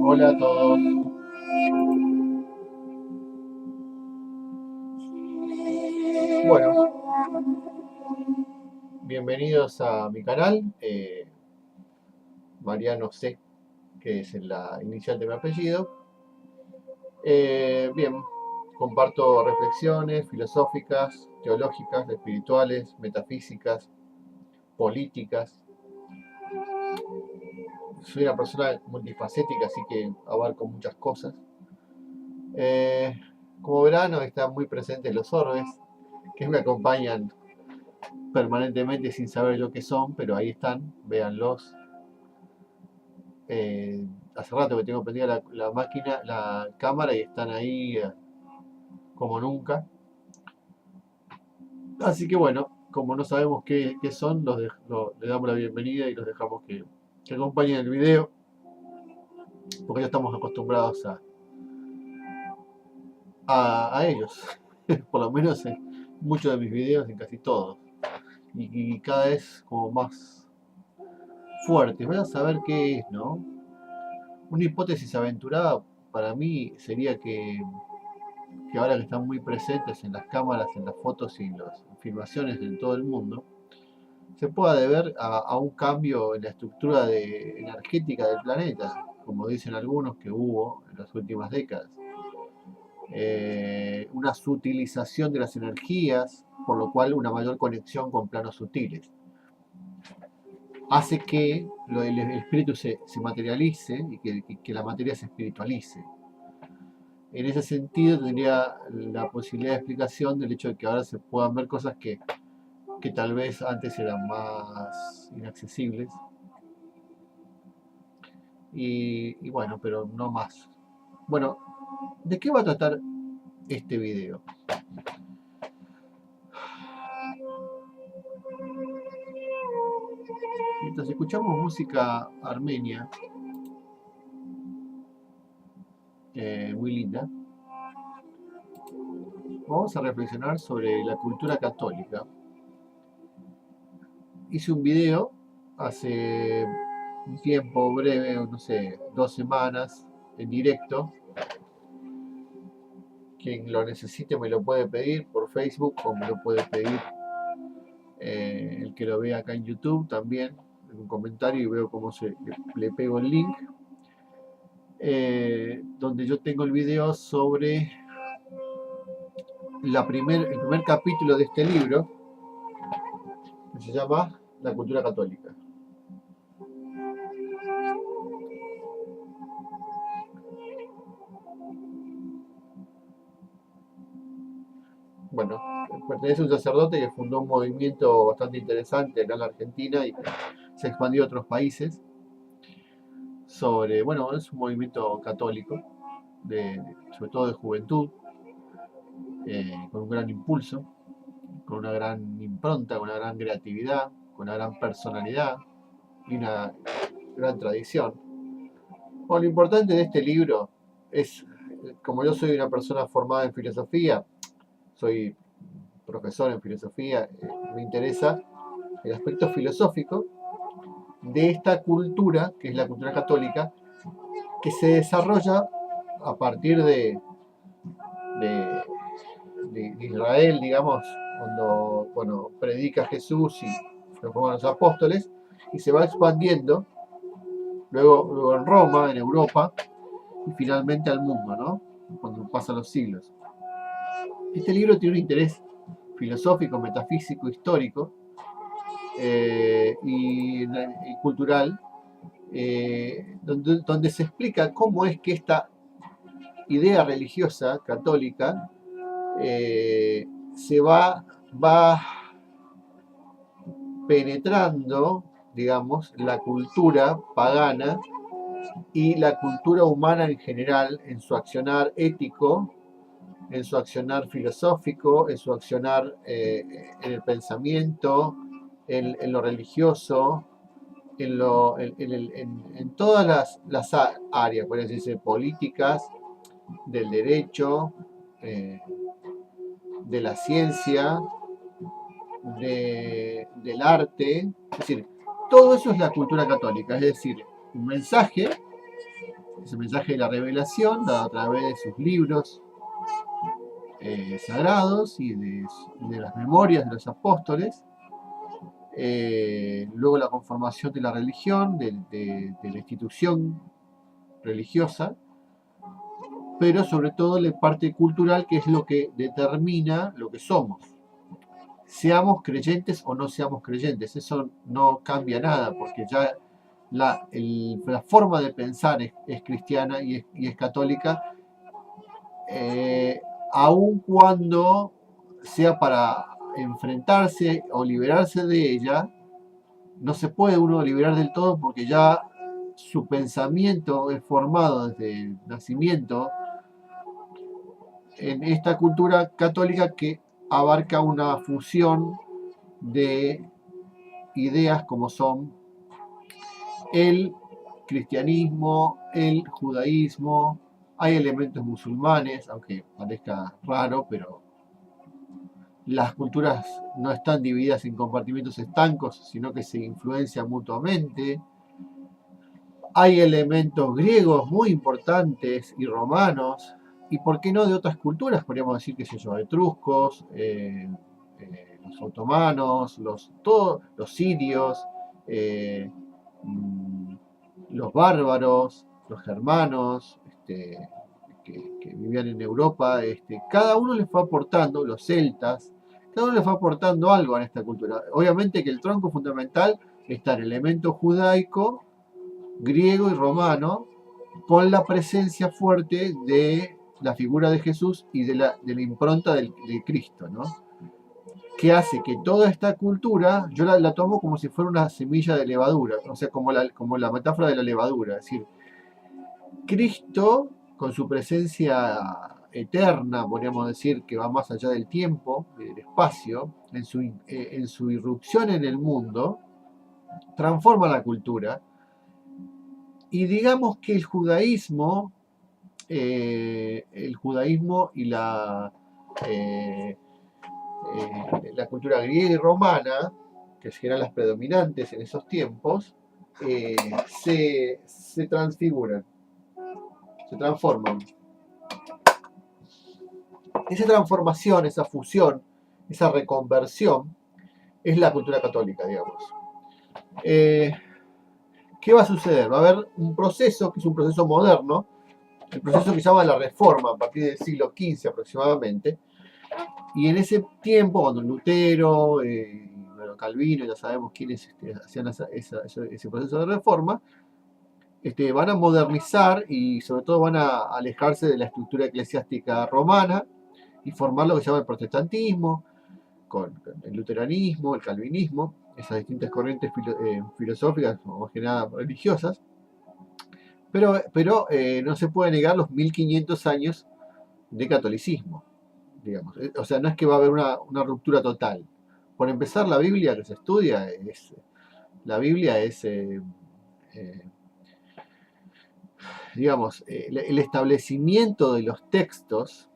Hola a todos. Bueno, bienvenidos a mi canal. Mariano C, que es la inicial de mi apellido. Bien, comparto reflexiones filosóficas, teológicas, espirituales, metafísicas, políticas. Soy una persona multifacética, así que abarco muchas cosas. Eh, Como verán, están muy presentes los orbes, que me acompañan permanentemente sin saber yo qué son, pero ahí están, véanlos. Hace rato que tengo prendida la máquina, la cámara, y están ahí como nunca. Así que bueno, como no sabemos qué son, le damos la bienvenida y los dejamos que acompañen el video, porque ya estamos acostumbrados a ellos, por lo menos en muchos de mis videos, en casi todos, y cada vez como más fuertes. Voy a saber qué es, ¿no? Una hipótesis aventurada para mí sería que ahora que están muy presentes en las cámaras, en las fotos y en las filmaciones en todo el mundo, se pueda deber a un cambio en la estructura energética del planeta, como dicen algunos que hubo en las últimas décadas. Una sutilización de las energías, por lo cual una mayor conexión con planos sutiles. Hace que el espíritu se materialice y que la materia se espiritualice. En ese sentido tendría la posibilidad de explicación del hecho de que ahora se puedan ver cosas que tal vez antes eran más inaccesibles. Y bueno, pero no más. Bueno, ¿de qué va a tratar este video? Mientras escuchamos música armenia, muy linda, vamos a reflexionar sobre la cultura católica. Hice un video hace un tiempo breve, no sé, 2 semanas, en directo. Quien lo necesite me lo puede pedir por Facebook o me lo puede pedir el que lo vea acá en YouTube también, en un comentario, y veo cómo le pego el link. Donde yo tengo el video sobre el primer capítulo de este libro, que se llama La cultura católica. Bueno, pertenece a un sacerdote que fundó un movimiento bastante interesante acá en la Argentina y se expandió a otros países. Bueno, es un movimiento católico, sobre todo de juventud, con un gran impulso, con una gran impronta, con una gran creatividad, con una gran personalidad y una gran tradición. Bueno, lo importante de este libro es, como yo soy una persona formada en filosofía, soy profesor en filosofía, me interesa el aspecto filosófico de esta cultura, que es la cultura católica, que se desarrolla a partir de, de Israel, digamos, cuando predica Jesús y se forman los apóstoles, y se va expandiendo, luego en Roma, en Europa, y finalmente al mundo, ¿no? Cuando pasan los siglos. Este libro tiene un interés filosófico, metafísico, histórico y cultural, donde se explica cómo es que esta idea religiosa católica se va penetrando, digamos, la cultura pagana y la cultura humana en general en su accionar ético, en su accionar filosófico, en su accionar en el pensamiento, en lo religioso, en todas las áreas, por decirse, políticas, del derecho, eh, de la ciencia, del arte. Es decir, todo eso es la cultura católica, es decir, un mensaje, ese mensaje de la revelación, dado a través de sus libros sagrados y de las memorias de los apóstoles. Luego la conformación de la religión, de la institución religiosa, pero sobre todo la parte cultural, que es lo que determina lo que somos. Seamos creyentes o no seamos creyentes, eso no cambia nada, porque ya la forma de pensar es cristiana y es católica, aun cuando sea para enfrentarse o liberarse de ella. No se puede uno liberar del todo, porque ya su pensamiento es formado desde el nacimiento en esta cultura católica, que abarca una fusión de ideas como son el cristianismo, el judaísmo, hay elementos musulmanes, aunque parezca raro, pero las culturas no están divididas en compartimentos estancos, sino que se influencian mutuamente. Hay elementos griegos muy importantes y romanos, y por qué no de otras culturas, podríamos decir, qué sé yo, etruscos, los otomanos, todos los sirios, eh, los bárbaros, los germanos, que vivían en Europa. Cada uno les fue aportando, los celtas, cada uno les fue aportando algo a esta cultura. Obviamente que el tronco fundamental está el elemento judaico, griego y romano, con la presencia fuerte de la figura de Jesús y de la impronta de Cristo, ¿no? Que hace que toda esta cultura, yo la tomo como si fuera una semilla de levadura, o sea, como la metáfora de la levadura. Es decir, Cristo, con su presencia eterna, podríamos decir, que va más allá del tiempo y del espacio, en su irrupción en el mundo, transforma la cultura. Y digamos que el judaísmo y la cultura griega y romana, que eran las predominantes en esos tiempos, se transfiguran, se transforman. Esa transformación, esa fusión, esa reconversión, es la cultura católica, digamos. ¿Qué va a suceder? Va a haber un proceso, que es un proceso moderno, el proceso que se llama la Reforma, a partir del siglo XV aproximadamente, y en ese tiempo, cuando Lutero, Calvino, ya sabemos quiénes hacían ese proceso de reforma, van a modernizar y sobre todo van a alejarse de la estructura eclesiástica romana y formar lo que se llama el protestantismo, con el luteranismo, el calvinismo, esas distintas corrientes filosóficas o más que nada religiosas. Pero no se puede negar los 1500 años de catolicismo, digamos. O sea, no es que va a haber una ruptura total. Por empezar, la Biblia que se estudia es digamos, el establecimiento de los textos,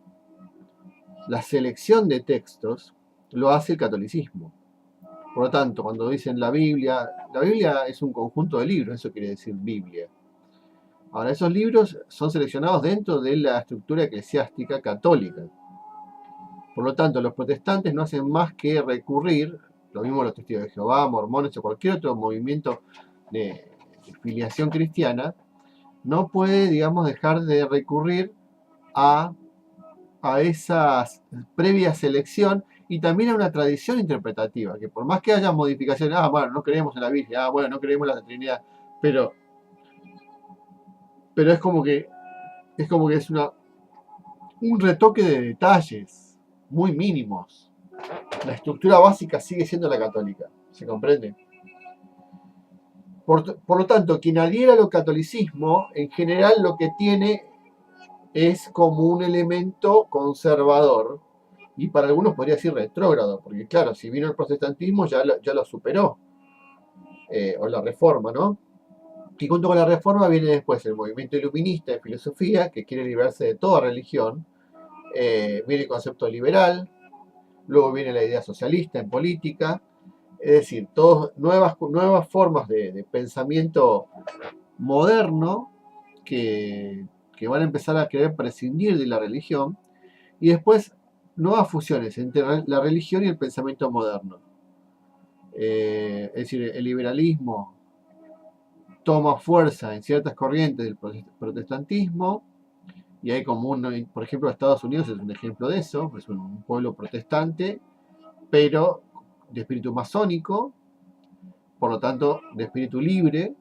la selección de textos, lo hace el catolicismo. Por lo tanto, cuando dicen la Biblia es un conjunto de libros, eso quiere decir Biblia. Ahora, esos libros son seleccionados dentro de la estructura eclesiástica católica. Por lo tanto, los protestantes no hacen más que recurrir, lo mismo los testigos de Jehová, mormones o cualquier otro movimiento de filiación cristiana, no puede, digamos, dejar de recurrir a esa previa selección y también a una tradición interpretativa, que por más que haya modificaciones, bueno, no creemos en la Virgen, bueno, no creemos en la Trinidad, pero es como que es un retoque de detalles muy mínimos. La estructura básica sigue siendo la católica, ¿se comprende? Por lo tanto, quien adhiere al catolicismo, en general lo que tiene es como un elemento conservador, y para algunos podría decir retrógrado, porque claro, si vino el protestantismo ya lo superó, o la reforma, ¿no? Y junto con la reforma viene después el movimiento iluminista de filosofía, que quiere liberarse de toda religión, viene el concepto liberal, luego viene la idea socialista en política, es decir, nuevas formas de pensamiento moderno que van a empezar a querer prescindir de la religión, y después nuevas fusiones entre la religión y el pensamiento moderno. Es decir, el liberalismo toma fuerza en ciertas corrientes del protestantismo, y hay como por ejemplo, Estados Unidos es un ejemplo de eso, es un pueblo protestante, pero de espíritu masónico, por lo tanto, de espíritu libre,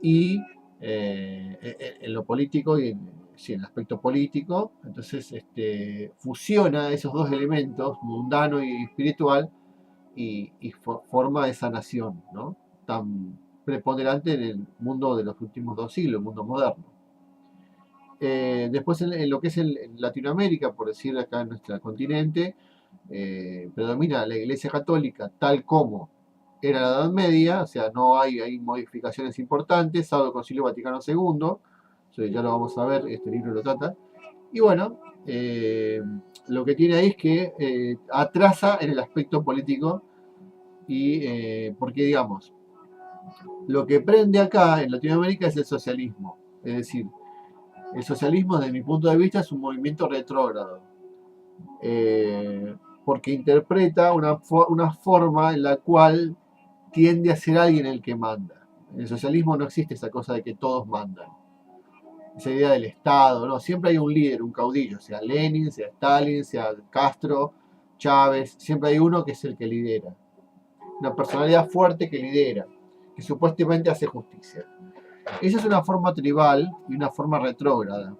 y en lo político y sí, en el aspecto político, entonces fusiona esos dos elementos, mundano y espiritual, y forma esa nación, ¿no? Tan preponderante en el mundo de los últimos 2 siglos, el mundo moderno. Después en lo que es en Latinoamérica, por decir acá en nuestro continente, predomina la Iglesia Católica tal como era la Edad Media, o sea, no hay modificaciones importantes, salvo el Concilio Vaticano II, ya lo vamos a ver, este libro lo trata. Y bueno, lo que tiene ahí es que atrasa en el aspecto político, y porque digamos, lo que prende acá en Latinoamérica es el socialismo, es decir, el socialismo desde mi punto de vista es un movimiento retrógrado, porque interpreta una forma en la cual tiende a ser alguien el que manda. En el socialismo no existe esa cosa de que todos mandan, esa idea del Estado, no, siempre hay un líder, un caudillo, sea Lenin, sea Stalin, sea Castro, Chávez, siempre hay uno que es el que lidera, una personalidad fuerte que lidera, que supuestamente hace justicia. Esa es una forma tribal y una forma retrógrada.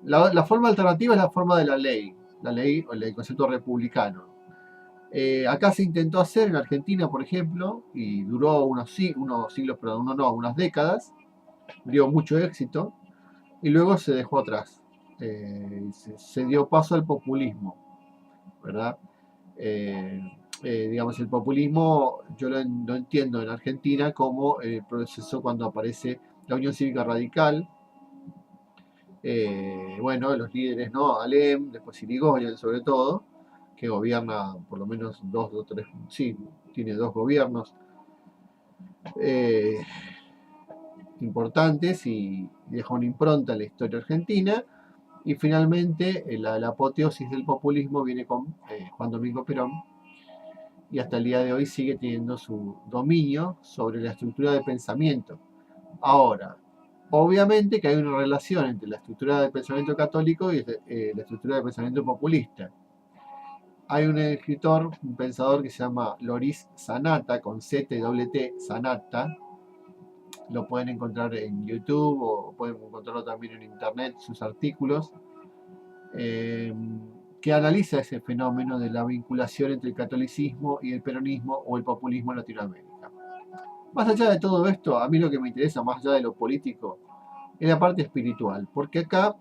La forma alternativa es la forma de la ley o el concepto republicano. Acá se intentó hacer en Argentina, por ejemplo, y duró unos siglos, perdón, unas décadas, dio mucho éxito, y luego se dejó atrás. Se dio paso al populismo, ¿verdad? Digamos, el populismo yo lo entiendo en Argentina como el proceso cuando aparece la Unión Cívica Radical. Bueno, los líderes, ¿no? Alem, después Irigoyen sobre todo, que gobierna por lo menos tres, sí, tiene 2 gobiernos eh, importantes y deja una impronta en la historia argentina. Y finalmente la apoteosis del populismo viene con Juan Domingo Perón, y hasta el día de hoy sigue teniendo su dominio sobre la estructura de pensamiento. Ahora, obviamente que hay una relación entre la estructura del pensamiento católico y la estructura del pensamiento populista. Hay un escritor, un pensador que se llama Loris Sanata, con Z y doble T, Sanata. Lo pueden encontrar en YouTube o pueden encontrarlo también en internet, sus artículos, que analiza ese fenómeno de la vinculación entre el catolicismo y el peronismo o el populismo en Latinoamérica. Más allá de todo esto, a mí lo que me interesa, más allá de lo político, es la parte espiritual, porque acá,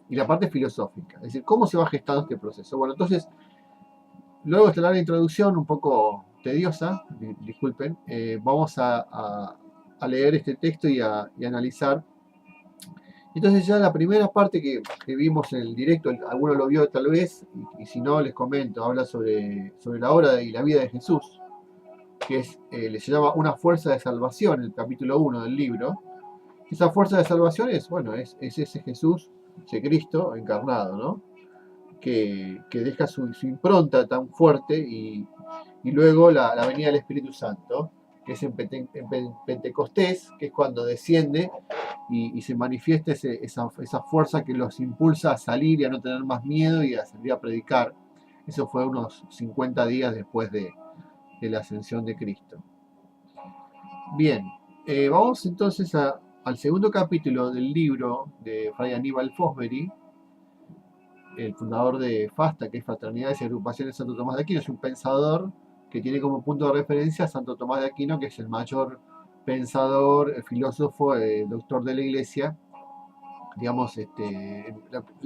y la parte filosófica, es decir, cómo se va gestando este proceso. Bueno, entonces, luego de esta larga introducción, un poco tediosa, disculpen, vamos a leer este texto y a analizar. Entonces ya la primera parte que vimos en el directo, alguno lo vio tal vez, y si no les comento, habla sobre la obra y la vida de Jesús, que se llama Una fuerza de salvación, el capítulo 1 del libro. Esa fuerza de salvación es, bueno, es ese Jesús, ese Cristo encarnado, ¿no? Que deja su impronta tan fuerte, y luego la venida del Espíritu Santo, que es en Pentecostés, que es cuando desciende y se manifiesta esa fuerza que los impulsa a salir y a no tener más miedo y a salir a predicar. Eso fue unos 50 días después de la ascensión de Cristo. Bien, vamos entonces a al segundo capítulo del libro de Fray Aníbal Fosbury, el fundador de FASTA, que es Fraternidades y Agrupaciones de Santo Tomás de Aquino, es un pensador que tiene como punto de referencia a Santo Tomás de Aquino, que es el mayor pensador, filósofo, doctor de la Iglesia, digamos, el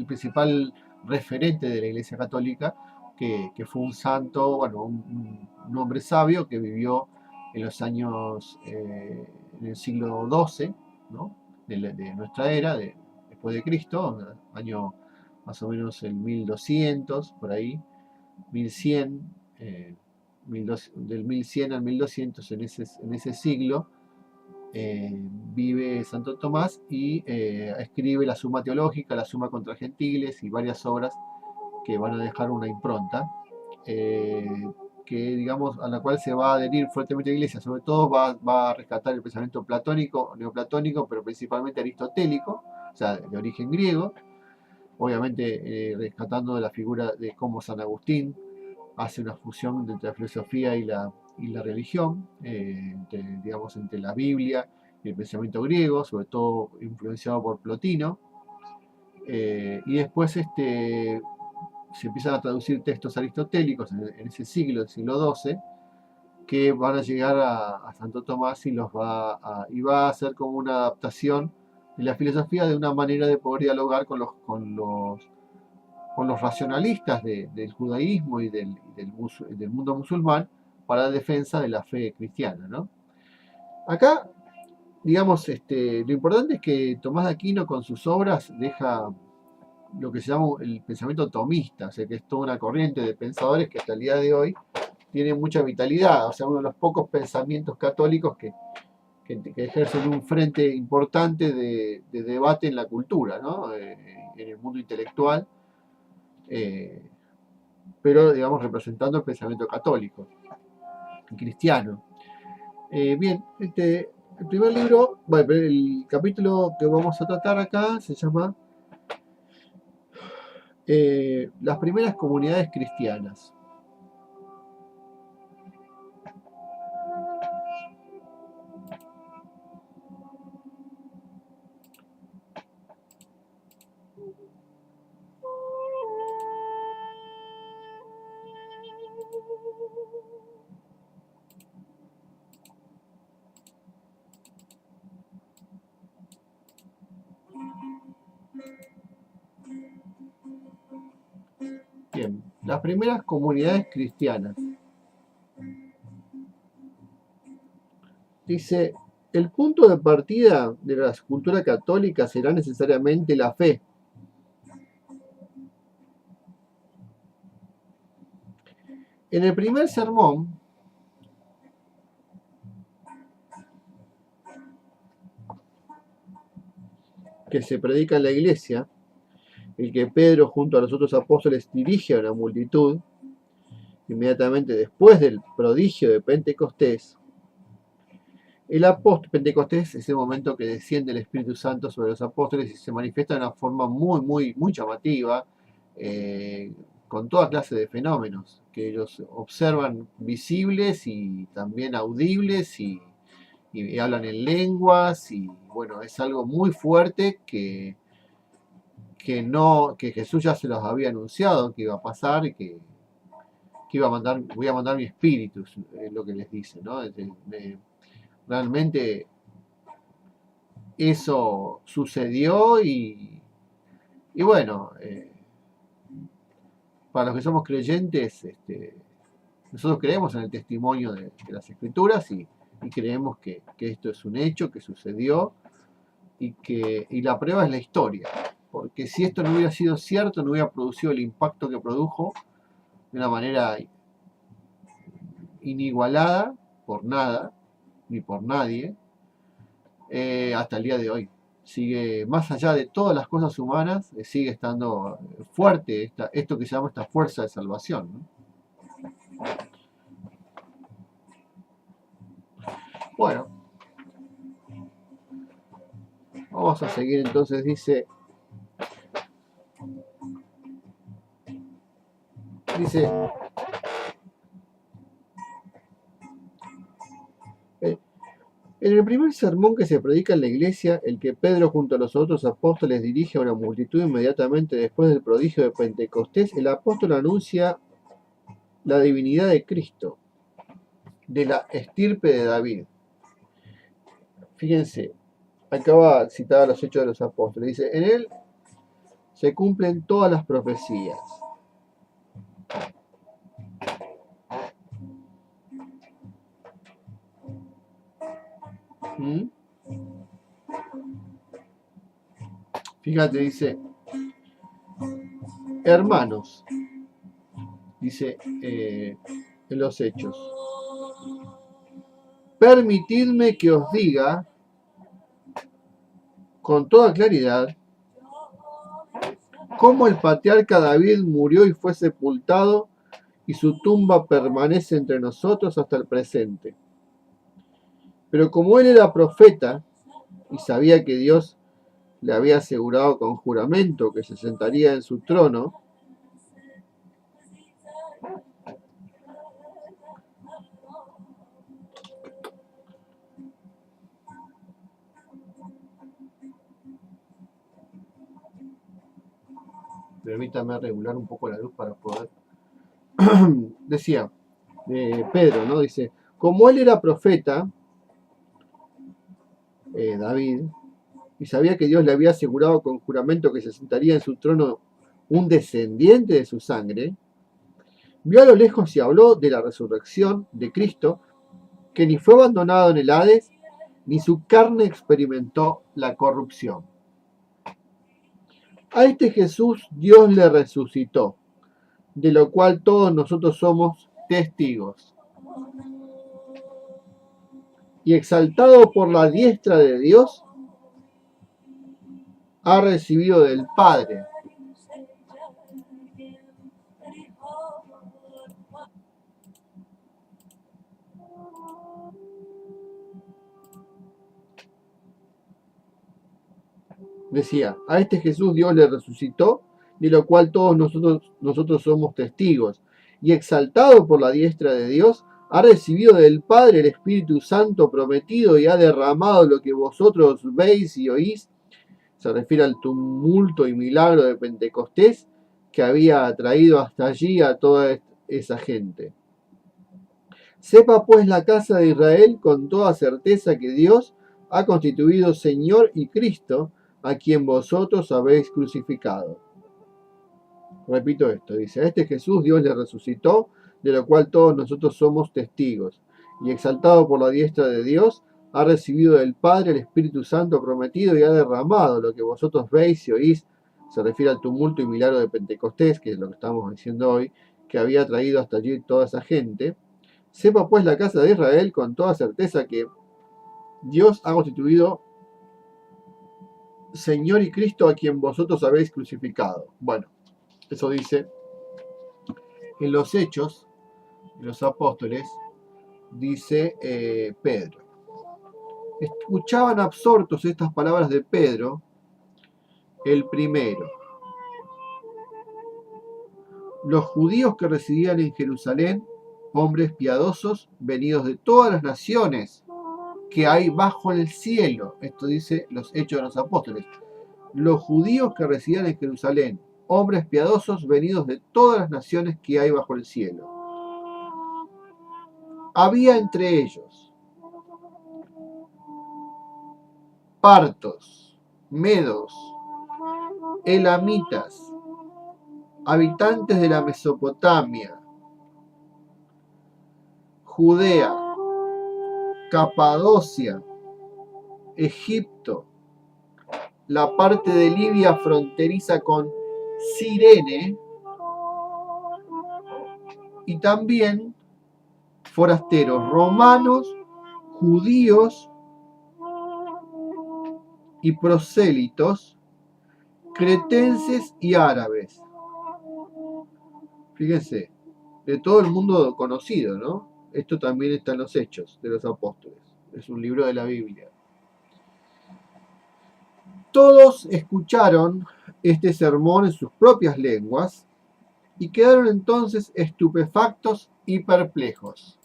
principal referente de la Iglesia Católica, que fue un santo, bueno, un hombre sabio que vivió en los años, en el siglo XII, ¿no? de nuestra era, después de Cristo, año más o menos el 1200, por ahí, 1100, del 1100 al 1200, en ese siglo, vive Santo Tomás y escribe la Suma Teológica, la Suma contra Gentiles y varias obras que van a dejar una impronta, eh, que digamos a la cual se va a adherir fuertemente la Iglesia. Sobre todo va a rescatar el pensamiento platónico, neoplatónico, pero principalmente aristotélico, o sea, de origen griego, obviamente rescatando de la figura de cómo San Agustín hace una fusión entre la filosofía y la religión, digamos, entre la Biblia y el pensamiento griego, sobre todo influenciado por Plotino. Y después se empiezan a traducir textos aristotélicos en ese siglo, el siglo XII, que van a llegar a Santo Tomás y va a hacer como una adaptación de la filosofía de una manera de poder dialogar con los racionalistas del judaísmo y del mundo musulmán para la defensa de la fe cristiana, ¿no? Acá, digamos, lo importante es que Tomás de Aquino con sus obras deja lo que se llama el pensamiento tomista, o sea que es toda una corriente de pensadores que hasta el día de hoy tiene mucha vitalidad, o sea, uno de los pocos pensamientos católicos que ejercen un frente importante de debate en la cultura, ¿no? En el mundo intelectual, pero digamos representando el pensamiento católico, cristiano. Bien, el primer libro, bueno, el capítulo que vamos a tratar acá se llama Las primeras comunidades cristianas. Bien, las primeras comunidades cristianas. Dice, el punto de partida de la cultura católica será necesariamente la fe. En el primer sermón, que se predica en la iglesia, el que Pedro junto a los otros apóstoles dirige a una multitud, inmediatamente después del prodigio de Pentecostés, el apóstol Pentecostés es el momento que desciende el Espíritu Santo sobre los apóstoles y se manifiesta de una forma muy llamativa, con toda clase de fenómenos que ellos observan visibles y también audibles y hablan en lenguas y bueno, es algo muy fuerte que Jesús ya se los había anunciado que iba a pasar y que voy a mandar mi espíritu, es lo que les dice, ¿no? Realmente eso sucedió y bueno, para los que somos creyentes, nosotros creemos en el testimonio de las escrituras y creemos que esto es un hecho, que sucedió y la prueba es la historia. Porque si esto no hubiera sido cierto, no hubiera producido el impacto que produjo de una manera inigualada por nada, ni por nadie, hasta el día de hoy. Sigue, más allá de todas las cosas humanas, sigue estando fuerte esto que se llama esta fuerza de salvación, ¿no? Bueno, vamos a seguir entonces, dice, En el primer sermón que se predica en la iglesia, el que Pedro junto a los otros apóstoles dirige a una multitud inmediatamente después del prodigio de Pentecostés, el apóstol anuncia la divinidad de Cristo, de la estirpe de David. Fíjense, acaba de citar los Hechos de los Apóstoles. Dice, en él se cumplen todas las profecías. ¿Mm? Fíjate, dice, hermanos, dice en los Hechos, permitidme que os diga con toda claridad cómo el patriarca David murió y fue sepultado, y su tumba permanece entre nosotros hasta el presente. Pero como él era profeta y sabía que Dios le había asegurado con juramento que se sentaría en su trono, permítame regular un poco la luz para poder, decía Pedro, ¿no? Dice, como él era profeta, David, y sabía que Dios le había asegurado con juramento que se sentaría en su trono un descendiente de su sangre, vio a lo lejos y habló de la resurrección de Cristo, que ni fue abandonado en el Hades, ni su carne experimentó la corrupción. A este Jesús Dios le resucitó, de lo cual todos nosotros somos testigos. Y exaltado por la diestra de Dios, ha recibido del Padre decía, a este Jesús Dios le resucitó, de lo cual todos nosotros somos testigos. Y exaltado por la diestra de Dios, ha recibido del Padre el Espíritu Santo prometido y ha derramado lo que vosotros veis y oís. Se refiere al tumulto y milagro de Pentecostés que había traído hasta allí a toda esa gente. Sepa pues la casa de Israel con toda certeza que Dios ha constituido Señor y Cristo, a quien vosotros habéis crucificado. Repito esto, dice, a este Jesús Dios le resucitó, de lo cual todos nosotros somos testigos, y exaltado por la diestra de Dios, ha recibido del Padre el Espíritu Santo prometido y ha derramado lo que vosotros veis y oís. Se refiere al tumulto y milagro de Pentecostés, que es lo que estamos diciendo hoy, que había traído hasta allí toda esa gente. Sepa pues la casa de Israel con toda certeza que Dios ha constituido Señor y Cristo, a quien vosotros habéis crucificado. Bueno, eso dice en los Hechos de los Apóstoles, dice Pedro. Escuchaban absortos estas palabras de Pedro, el primero. Los judíos que residían en Jerusalén, hombres piadosos, venidos de todas las naciones que hay bajo el cielo. Esto dice los Hechos de los Apóstoles. Los judíos que residían en Jerusalén, hombres piadosos venidos de todas las naciones que hay bajo el cielo. Había entre ellos partos, medos, elamitas, habitantes de la Mesopotamia, Judea, Capadocia, Egipto, la parte de Libia fronteriza con Cirene, y también forasteros romanos, judíos y prosélitos, cretenses y árabes. Fíjense, de todo el mundo conocido, ¿no? Esto también está en los Hechos de los Apóstoles. Es un libro de la Biblia. Todos escucharon este sermón en sus propias lenguas y quedaron entonces estupefactos y perplejos.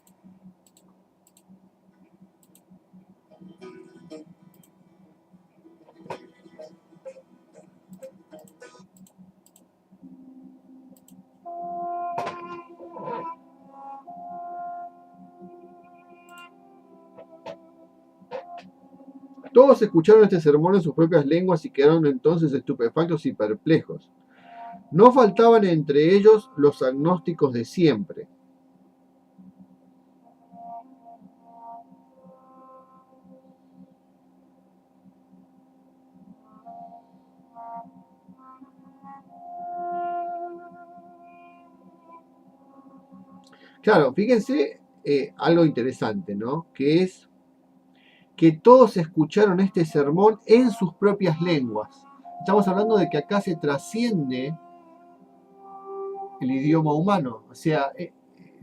Todos escucharon este sermón en sus propias lenguas y quedaron entonces estupefactos y perplejos. No faltaban entre ellos los agnósticos de siempre. Claro, fíjense algo interesante, ¿no? Que es que todos escucharon este sermón en sus propias lenguas. Estamos hablando de que acá se trasciende el idioma humano, o sea,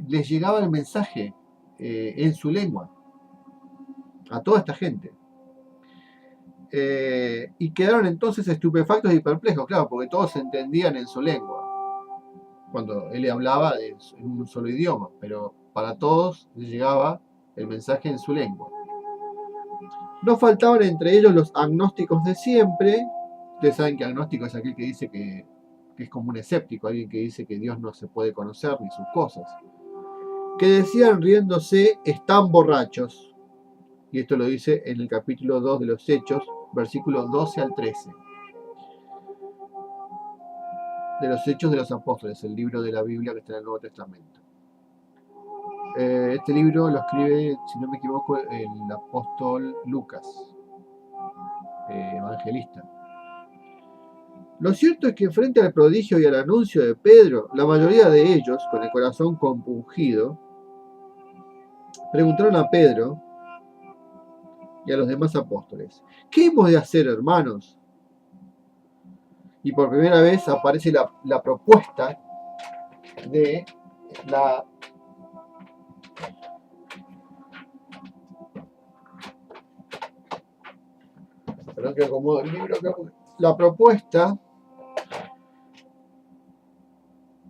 les llegaba el mensaje en su lengua a toda esta gente. Y quedaron entonces estupefactos y perplejos, claro, porque todos se entendían en su lengua, cuando él hablaba en un solo idioma, pero para todos les llegaba el mensaje en su lengua. No faltaban entre ellos los agnósticos de siempre. Ustedes saben que agnóstico es aquel que dice que es como un escéptico, alguien que dice que Dios no se puede conocer ni sus cosas, que decían riéndose, están borrachos. Y esto lo dice en el capítulo 2 de los Hechos, versículos 12 al 13. De los Hechos de los Apóstoles, el libro de la Biblia que está en el Nuevo Testamento. Este libro lo escribe, si no me equivoco, el apóstol Lucas, evangelista. Lo cierto es que frente al prodigio y al anuncio de Pedro, la mayoría de ellos, con el corazón compungido, preguntaron a Pedro y a los demás apóstoles: ¿qué hemos de hacer, hermanos? Y por primera vez aparece la propuesta de la perdón que acomodo el libro acá, la propuesta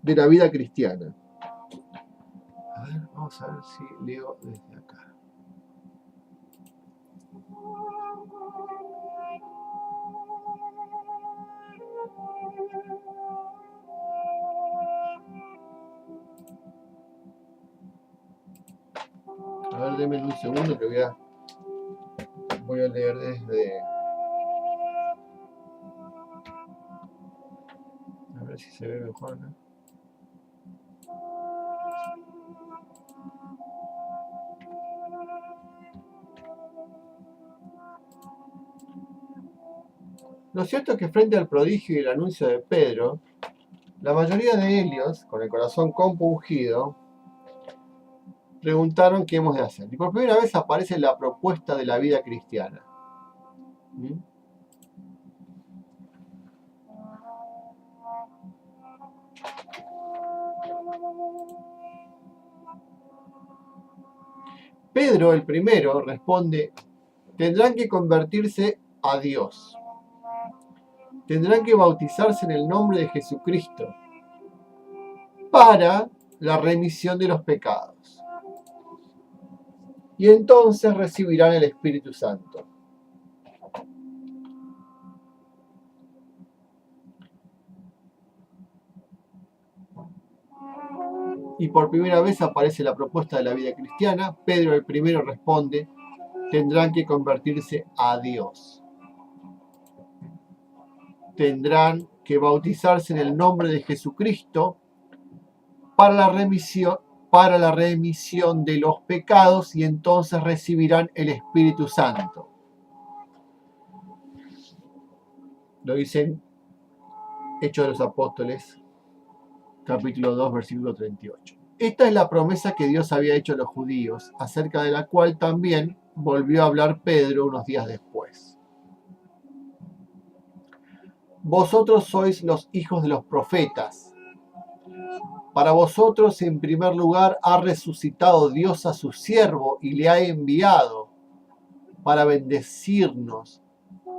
de la vida cristiana. A ver, vamos a ver si leo desde acá. A ver, denme un segundo que voy a leer desde... A ver si se ve mejor acá. Lo cierto es que frente al prodigio y el anuncio de Pedro, la mayoría de ellos, con el corazón compungido, preguntaron qué hemos de hacer. Y por primera vez aparece la propuesta de la vida cristiana. ¿Mm? Pedro, el primero, responde: tendrán que convertirse a Dios. Tendrán que bautizarse en el nombre de Jesucristo para la remisión de los pecados. Y entonces recibirán el Espíritu Santo. Y por primera vez aparece la propuesta de la vida cristiana. Pedro el primero responde: tendrán que convertirse a Dios. Tendrán que bautizarse en el nombre de Jesucristo para la remisión de los pecados, y entonces recibirán el Espíritu Santo. Lo dicen Hechos de los Apóstoles, capítulo 2, versículo 38. Esta es la promesa que Dios había hecho a los judíos, acerca de la cual también volvió a hablar Pedro unos días después. Vosotros sois los hijos de los profetas. Para vosotros, en primer lugar, ha resucitado Dios a su siervo y le ha enviado para bendecirnos,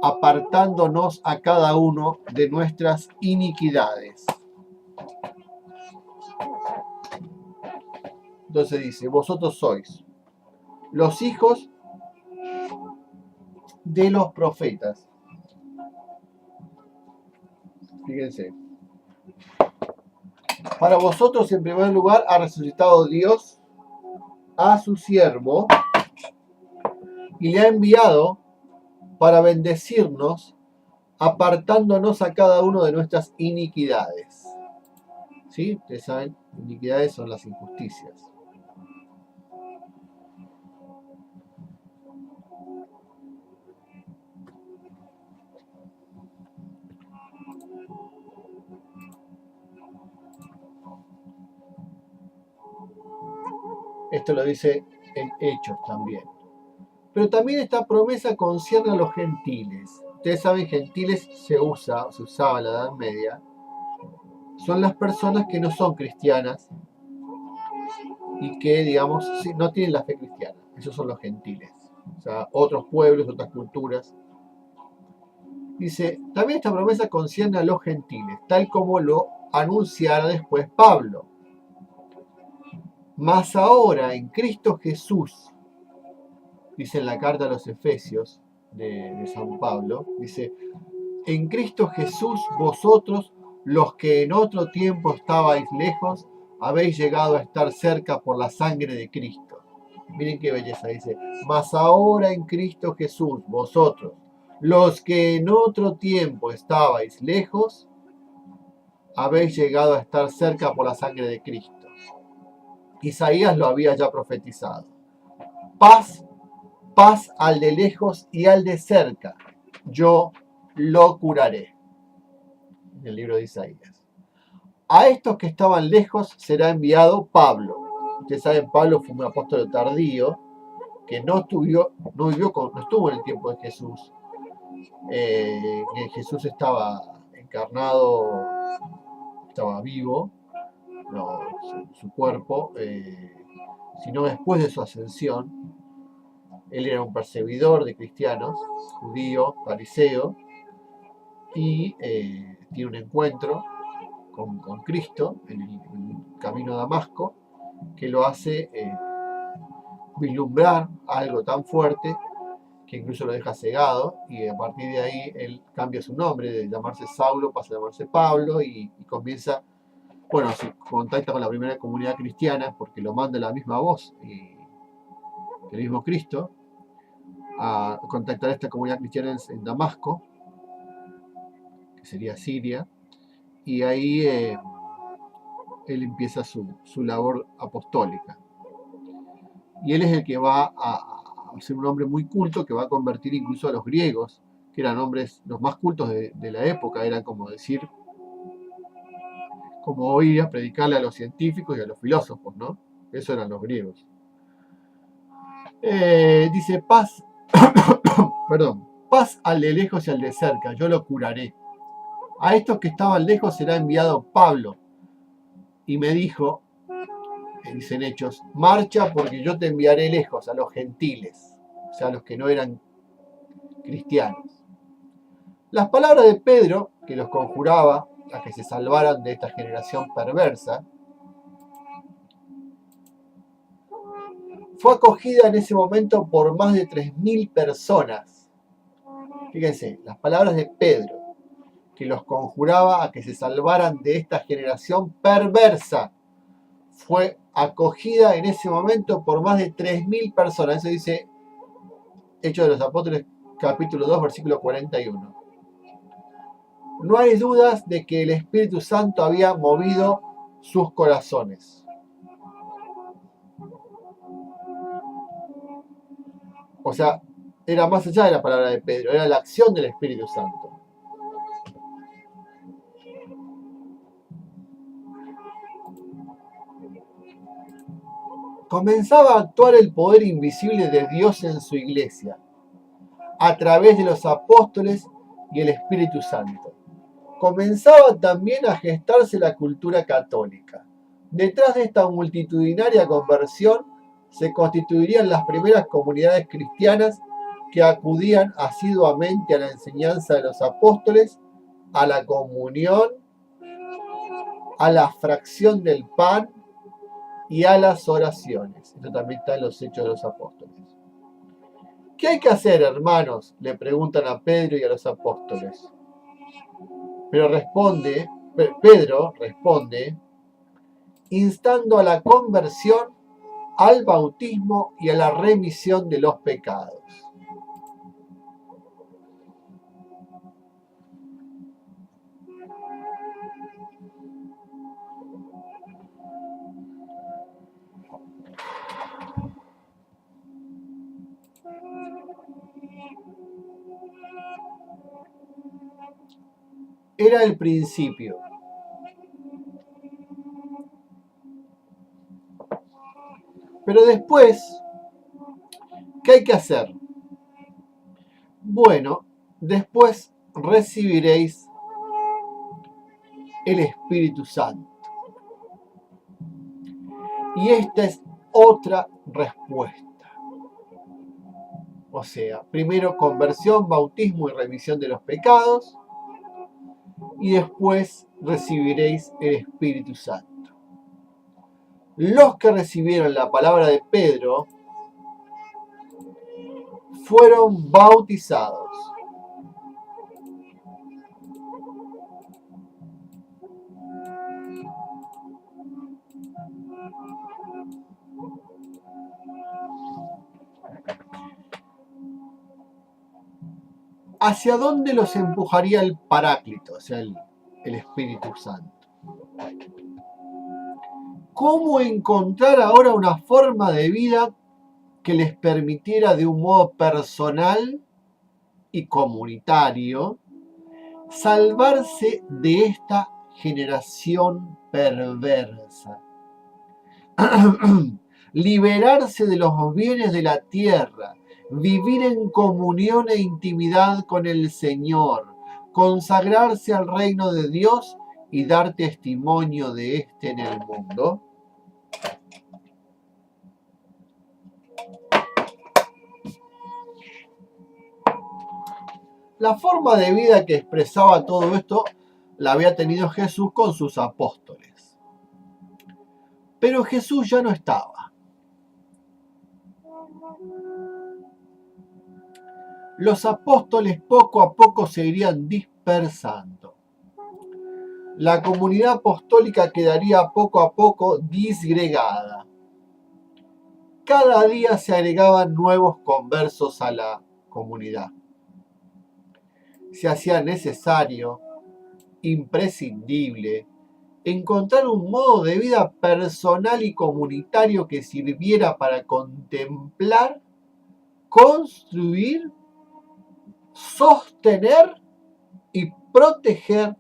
apartándonos a cada uno de nuestras iniquidades. Entonces dice: vosotros sois los hijos de los profetas. Fíjense. Para vosotros, en primer lugar, ha resucitado Dios a su siervo y le ha enviado para bendecirnos, apartándonos a cada uno de nuestras iniquidades. ¿Sí? Ustedes saben, iniquidades son las injusticias. Esto lo dice en Hechos también. Pero también esta promesa concierne a los gentiles. Ustedes saben, gentiles se usaba en la Edad Media. Son las personas que no son cristianas y que, digamos, no tienen la fe cristiana. Esos son los gentiles. O sea, otros pueblos, otras culturas. Dice, también esta promesa concierne a los gentiles, tal como lo anunciara después Pablo. Mas ahora en Cristo Jesús, dice en la carta a los Efesios de San Pablo, dice, en Cristo Jesús vosotros, los que en otro tiempo estabais lejos, habéis llegado a estar cerca por la sangre de Cristo. Miren qué belleza, dice, mas ahora en Cristo Jesús vosotros, los que en otro tiempo estabais lejos, habéis llegado a estar cerca por la sangre de Cristo. Isaías lo había ya profetizado. Paz, paz al de lejos y al de cerca, yo lo curaré. En el libro de Isaías. A estos que estaban lejos será enviado Pablo. Ustedes saben, Pablo fue un apóstol tardío que no estuvo en el tiempo de Jesús. Jesús estaba encarnado, estaba vivo, no, su cuerpo, sino después de su ascensión. Él era un perseguidor de cristianos, judío, fariseo, y tiene un encuentro con Cristo en el camino a Damasco, que lo hace vislumbrar algo tan fuerte que incluso lo deja cegado, y a partir de ahí él cambia su nombre, de llamarse Saulo pasa a llamarse Pablo, y comienza, bueno, se contacta con la primera comunidad cristiana porque lo manda la misma voz el mismo Cristo a contactar a esta comunidad cristiana en Damasco, que sería Siria, y ahí él empieza su labor apostólica. Y él es el que va a ser un hombre muy culto, que va a convertir incluso a los griegos, que eran hombres los más cultos de la época, eran como decir, como hoy a predicarle a los científicos y a los filósofos, ¿no? Eso eran los griegos. Dice, paz, perdón, paz al de lejos y al de cerca, yo lo curaré. A estos que estaban lejos será enviado Pablo, y me dijo, dicen Hechos, marcha porque yo te enviaré lejos a los gentiles, o sea, a los que no eran cristianos. Las palabras de Pedro, que los conjuraba a que se salvaran de esta generación perversa, fue acogida en ese momento por más de 3.000 personas. Fíjense, las palabras de Pedro, que los conjuraba a que se salvaran de esta generación perversa, fue acogida en ese momento por más de 3.000 personas. Eso dice Hechos de los Apóstoles, capítulo 2, versículo 41. No hay dudas de que el Espíritu Santo había movido sus corazones. O sea, era más allá de la palabra de Pedro, era la acción del Espíritu Santo. Comenzaba a actuar el poder invisible de Dios en su iglesia, a través de los apóstoles y el Espíritu Santo. Comenzaba también a gestarse la cultura católica. Detrás de esta multitudinaria conversión se constituirían las primeras comunidades cristianas que acudían asiduamente a la enseñanza de los apóstoles, a la comunión, a la fracción del pan y a las oraciones. Esto también está en los Hechos de los Apóstoles. ¿Qué hay que hacer, hermanos?, le preguntan a Pedro y a los apóstoles. Pero Pedro responde, instando a la conversión, al bautismo y a la remisión de los pecados. era el principio. Pero después, ¿qué hay que hacer? Bueno, después recibiréis el Espíritu Santo. Y esta es otra respuesta. O sea, primero conversión, bautismo y remisión de los pecados. Y después recibiréis el Espíritu Santo. Los que recibieron la palabra de Pedro fueron bautizados. ¿Hacia dónde los empujaría el Paráclito, o sea, el Espíritu Santo? ¿Cómo encontrar ahora una forma de vida que les permitiera de un modo personal y comunitario salvarse de esta generación perversa? Liberarse de los bienes de la tierra, vivir en comunión e intimidad con el Señor, consagrarse al reino de Dios y dar testimonio de este en el mundo. La forma de vida que expresaba todo esto la había tenido Jesús con sus apóstoles. Pero Jesús ya no estaba. Los apóstoles poco a poco se irían dispersando. La comunidad apostólica quedaría poco a poco disgregada. Cada día se agregaban nuevos conversos a la comunidad. Se hacía necesario, imprescindible, encontrar un modo de vida personal y comunitario que sirviera para contemplar, construir, sostener y proteger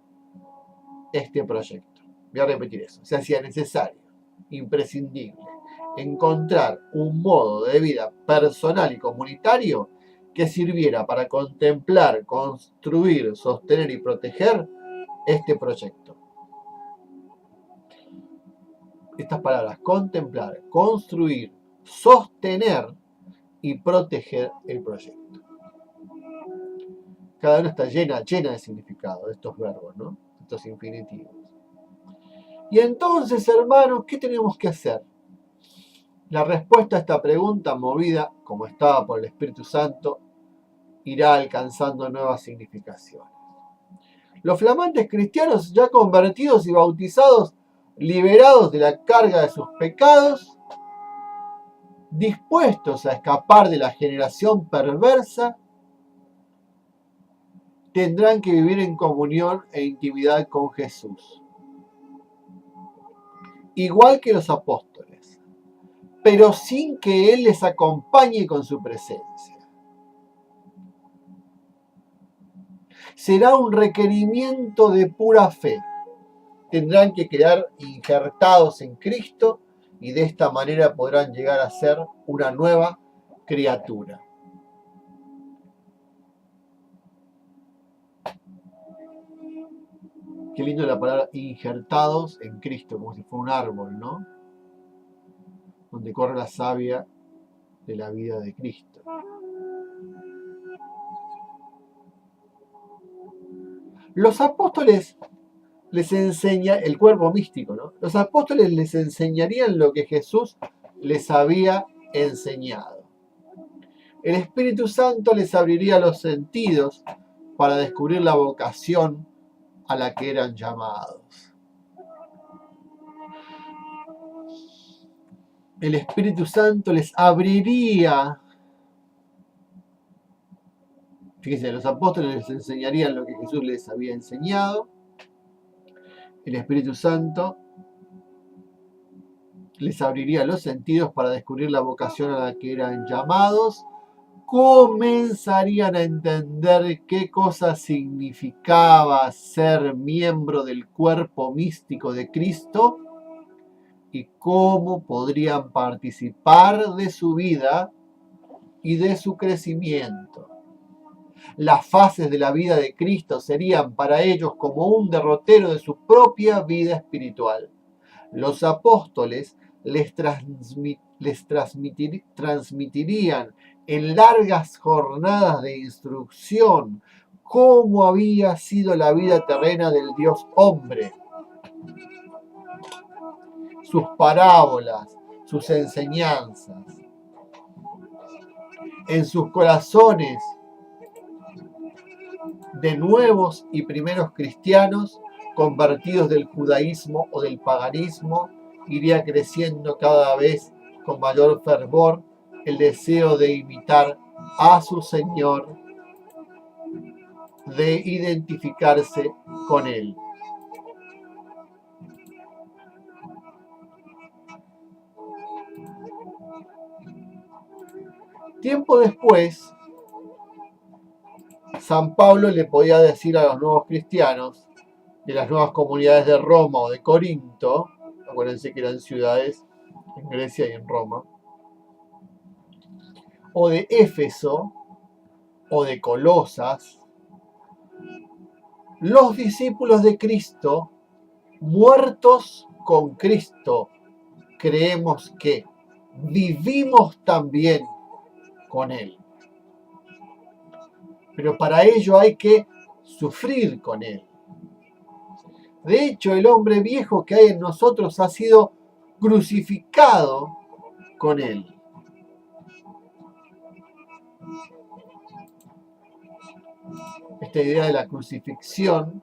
este proyecto. Voy a repetir eso. Se hacía necesario, imprescindible, encontrar un modo de vida personal y comunitario que sirviera para contemplar, construir, sostener y proteger este proyecto. Estas palabras: contemplar, construir, sostener y proteger el proyecto. Cada uno está llena de significado de estos verbos, ¿no? Estos infinitivos. Y entonces, hermanos, ¿qué tenemos que hacer? La respuesta a esta pregunta, movida como estaba por el Espíritu Santo, irá alcanzando nuevas significaciones. Los flamantes cristianos ya convertidos y bautizados, liberados de la carga de sus pecados, dispuestos a escapar de la generación perversa, tendrán que vivir en comunión e intimidad con Jesús, igual que los apóstoles, pero sin que Él les acompañe con su presencia. Será un requerimiento de pura fe. Tendrán que quedar injertados en Cristo y de esta manera podrán llegar a ser una nueva criatura. Qué lindo la palabra injertados en Cristo, como si fuera un árbol, ¿no? Donde corre la savia de la vida de Cristo. Los apóstoles les enseña el cuerpo místico, ¿no? Los apóstoles les enseñarían lo que Jesús les había enseñado. El Espíritu Santo les abriría los sentidos para descubrir la vocación a la que eran llamados. El Espíritu Santo les abriría. Fíjense, los apóstoles les enseñarían lo que Jesús les había enseñado. El Espíritu Santo les abriría los sentidos para descubrir la vocación a la que eran llamados, comenzarían a entender qué cosa significaba ser miembro del cuerpo místico de Cristo y cómo podrían participar de su vida y de su crecimiento. Las fases de la vida de Cristo serían para ellos como un derrotero de su propia vida espiritual. Los apóstoles les transmitirían en largas jornadas de instrucción cómo había sido la vida terrena del Dios hombre, sus parábolas, sus enseñanzas. En sus corazones de nuevos y primeros cristianos convertidos del judaísmo o del paganismo, iría creciendo cada vez con mayor fervor el deseo de imitar a su Señor, de identificarse con Él. Tiempo después, San Pablo le podía decir a los nuevos cristianos de las nuevas comunidades de Roma o de Corinto, acuérdense que eran ciudades en Grecia y en Roma, o de Éfeso, o de Colosas, los discípulos de Cristo, muertos con Cristo, creemos que vivimos también con Él. Pero para ello hay que sufrir con Él. De hecho, el hombre viejo que hay en nosotros ha sido crucificado con Él. Esta idea de la crucifixión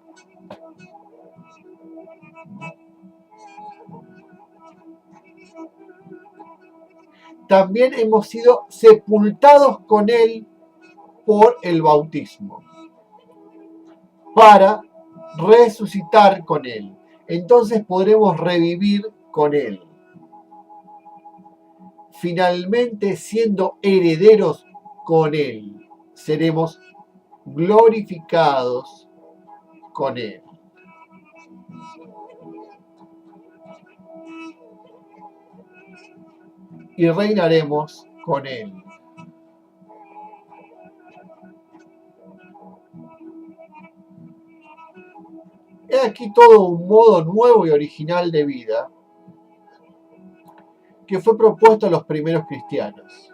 también hemos sido sepultados con Él por el bautismo para resucitar con Él. Entonces podremos revivir con Él. Finalmente, siendo herederos con Él, seremos glorificados con Él. Y reinaremos con Él. He aquí todo un modo nuevo y original de vida que fue propuesto a los primeros cristianos.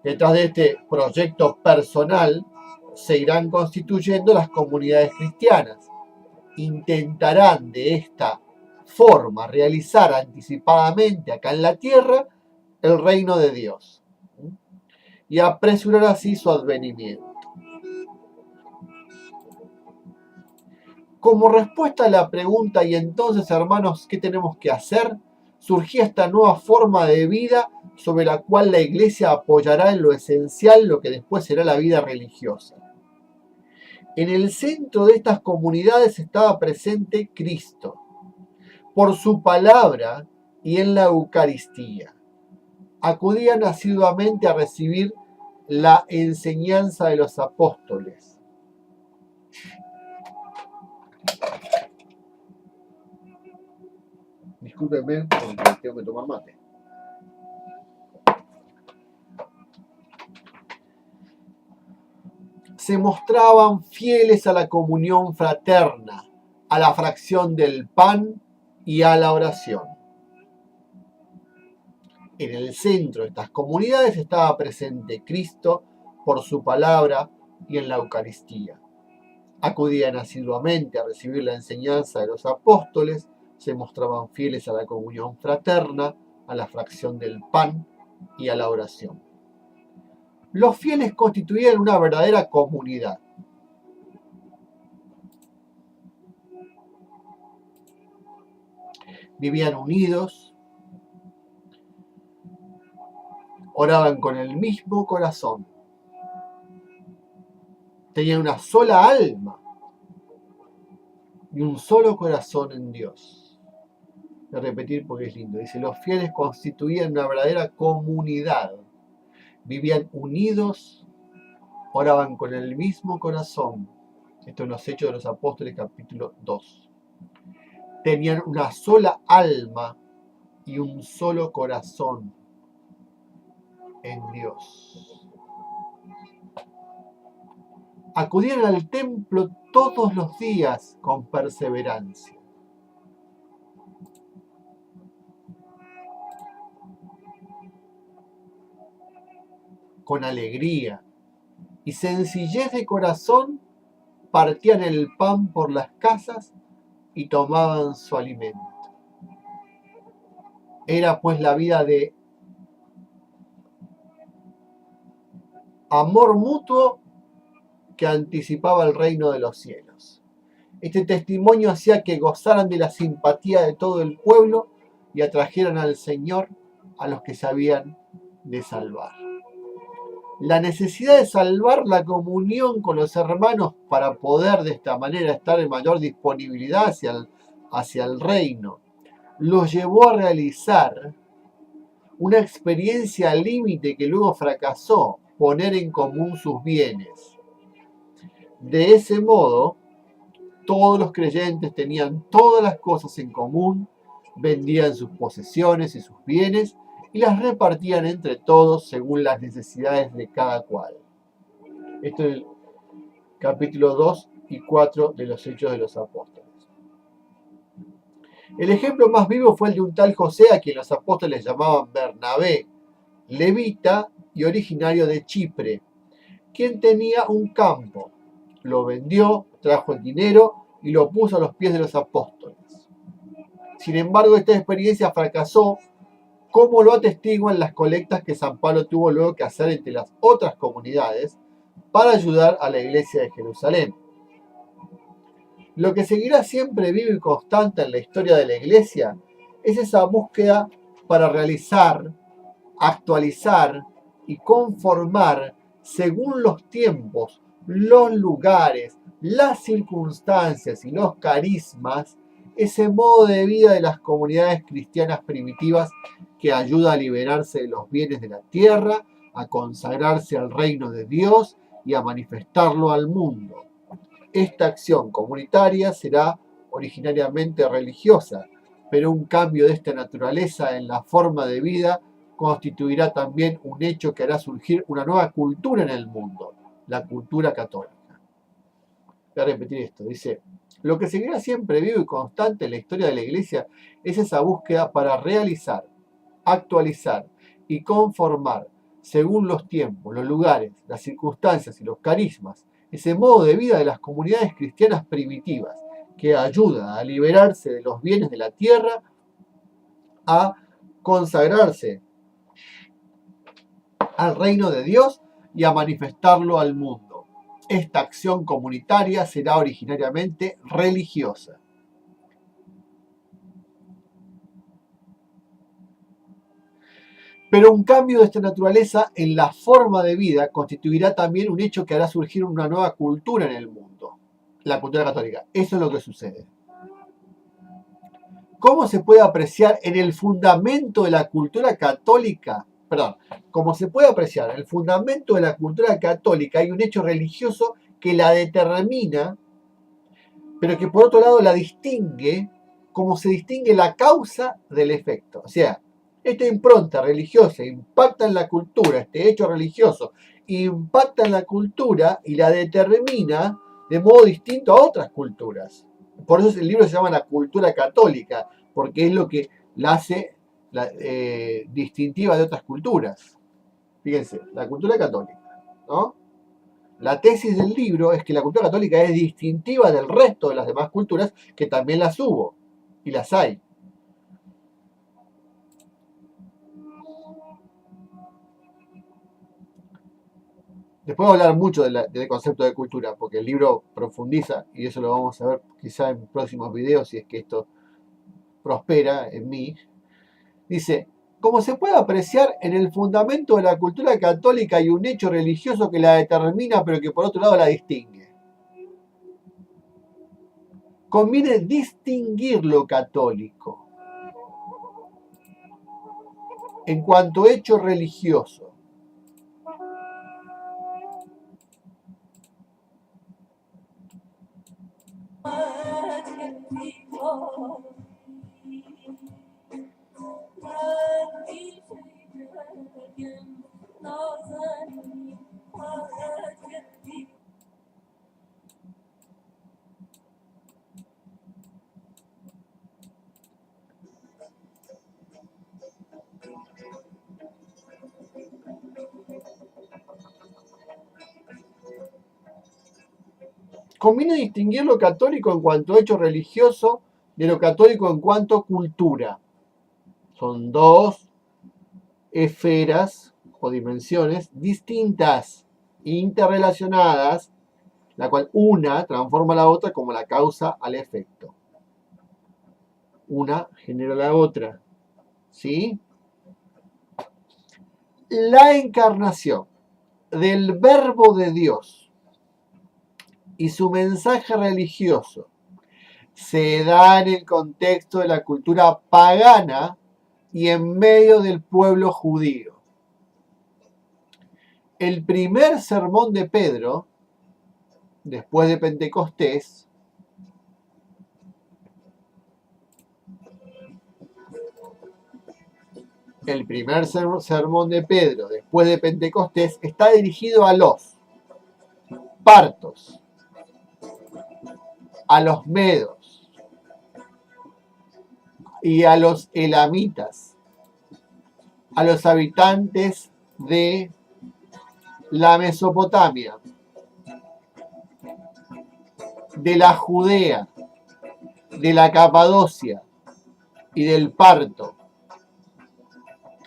Detrás de este proyecto personal se irán constituyendo las comunidades cristianas. Intentarán de esta forma realizar anticipadamente acá en la tierra el reino de Dios y apresurar así su advenimiento. Como respuesta a la pregunta, y entonces, hermanos, ¿qué tenemos que hacer? Surgía esta nueva forma de vida sobre la cual la Iglesia apoyará en lo esencial lo que después será la vida religiosa. En el centro de estas comunidades estaba presente Cristo, por su palabra y en la Eucaristía. Acudían asiduamente a recibir la enseñanza de los apóstoles. Discúlpenme porque tengo que tomar mate. Se mostraban fieles a la comunión fraterna, a la fracción del pan y a la oración. En el centro de estas comunidades estaba presente Cristo por su palabra y en la Eucaristía. Acudían asiduamente a recibir la enseñanza de los apóstoles, se mostraban fieles a la comunión fraterna, a la fracción del pan y a la oración. Los fieles constituían una verdadera comunidad. Vivían unidos, oraban con el mismo corazón, tenían una sola alma y un solo corazón en Dios. Voy a repetir porque es lindo. Dice, los fieles constituían una verdadera comunidad. Vivían unidos, oraban con el mismo corazón. Esto en los Hechos de los Apóstoles, capítulo 2. Tenían una sola alma y un solo corazón en Dios. Acudían al templo todos los días con perseverancia. Con alegría y sencillez de corazón partían el pan por las casas y tomaban su alimento. Era pues la vida de amor mutuo que anticipaba el reino de los cielos. Este testimonio hacía que gozaran de la simpatía de todo el pueblo y atrajeran al Señor a los que se habían de salvar. La necesidad de salvar la comunión con los hermanos para poder de esta manera estar en mayor disponibilidad hacia el reino los llevó a realizar una experiencia límite que luego fracasó, poner en común sus bienes. De ese modo, todos los creyentes tenían todas las cosas en común, vendían sus posesiones y sus bienes y las repartían entre todos según las necesidades de cada cual. Esto es el capítulo 2 y 4 de los Hechos de los Apóstoles. El ejemplo más vivo fue el de un tal José, a quien los apóstoles llamaban Bernabé, levita y originario de Chipre, quien tenía un campo. Lo vendió, trajo el dinero y lo puso a los pies de los apóstoles. Sin embargo, esta experiencia fracasó, como lo atestiguan las colectas que San Pablo tuvo luego que hacer entre las otras comunidades para ayudar a la iglesia de Jerusalén. Lo que seguirá siempre vivo y constante en la historia de la iglesia es esa búsqueda para realizar, actualizar y conformar según los tiempos, los lugares, las circunstancias y los carismas ese modo de vida de las comunidades cristianas primitivas que ayuda a liberarse de los bienes de la tierra, a consagrarse al reino de Dios y a manifestarlo al mundo. Esta acción comunitaria será originariamente religiosa, pero un cambio de esta naturaleza en la forma de vida constituirá también un hecho que hará surgir una nueva cultura en el mundo, la cultura católica. Voy a repetir esto, dice, lo que seguirá siempre vivo y constante en la historia de la Iglesia es esa búsqueda para realizar, actualizar y conformar, según los tiempos, los lugares, las circunstancias y los carismas, ese modo de vida de las comunidades cristianas primitivas que ayuda a liberarse de los bienes de la tierra, a consagrarse al reino de Dios y a manifestarlo al mundo. Esta acción comunitaria será originariamente religiosa. Pero un cambio de esta naturaleza en la forma de vida constituirá también un hecho que hará surgir una nueva cultura en el mundo, la cultura católica. Eso es lo que sucede. ¿Cómo se puede apreciar en el fundamento de la cultura católica? Como se puede apreciar en el fundamento de la cultura católica hay un hecho religioso que la determina, pero que por otro lado la distingue, como se distingue la causa del efecto. O sea, esta impronta religiosa impacta en la cultura, este hecho religioso impacta en la cultura y la determina de modo distinto a otras culturas. Por eso el libro se llama La cultura católica, porque es lo que la hace distintiva de otras culturas. Fíjense, la cultura católica, ¿no? La tesis del libro es que la cultura católica es distintiva del resto de las demás culturas, que también las hubo y las hay. Después voy a hablar mucho del concepto de cultura, porque el libro profundiza, y eso lo vamos a ver quizá en próximos videos, si es que esto prospera en mí. Dice, como se puede apreciar, en el fundamento de la cultura católica hay un hecho religioso que la determina, pero que por otro lado la distingue. Conviene distinguir lo católico en cuanto hecho religioso Conviene distinguir lo católico en cuanto a hecho religioso de lo católico en cuanto a cultura. Son dos esferas o dimensiones distintas, interrelacionadas, la cual una transforma a la otra como la causa al efecto. Una genera la otra. ¿Sí? La encarnación del Verbo de Dios y su mensaje religioso se da en el contexto de la cultura pagana y en medio del pueblo judío. El primer sermón de Pedro, después de Pentecostés, está dirigido a los partos, a los medos y a los elamitas, a los habitantes de la Mesopotamia, de la Judea, de la Capadocia y del Parto,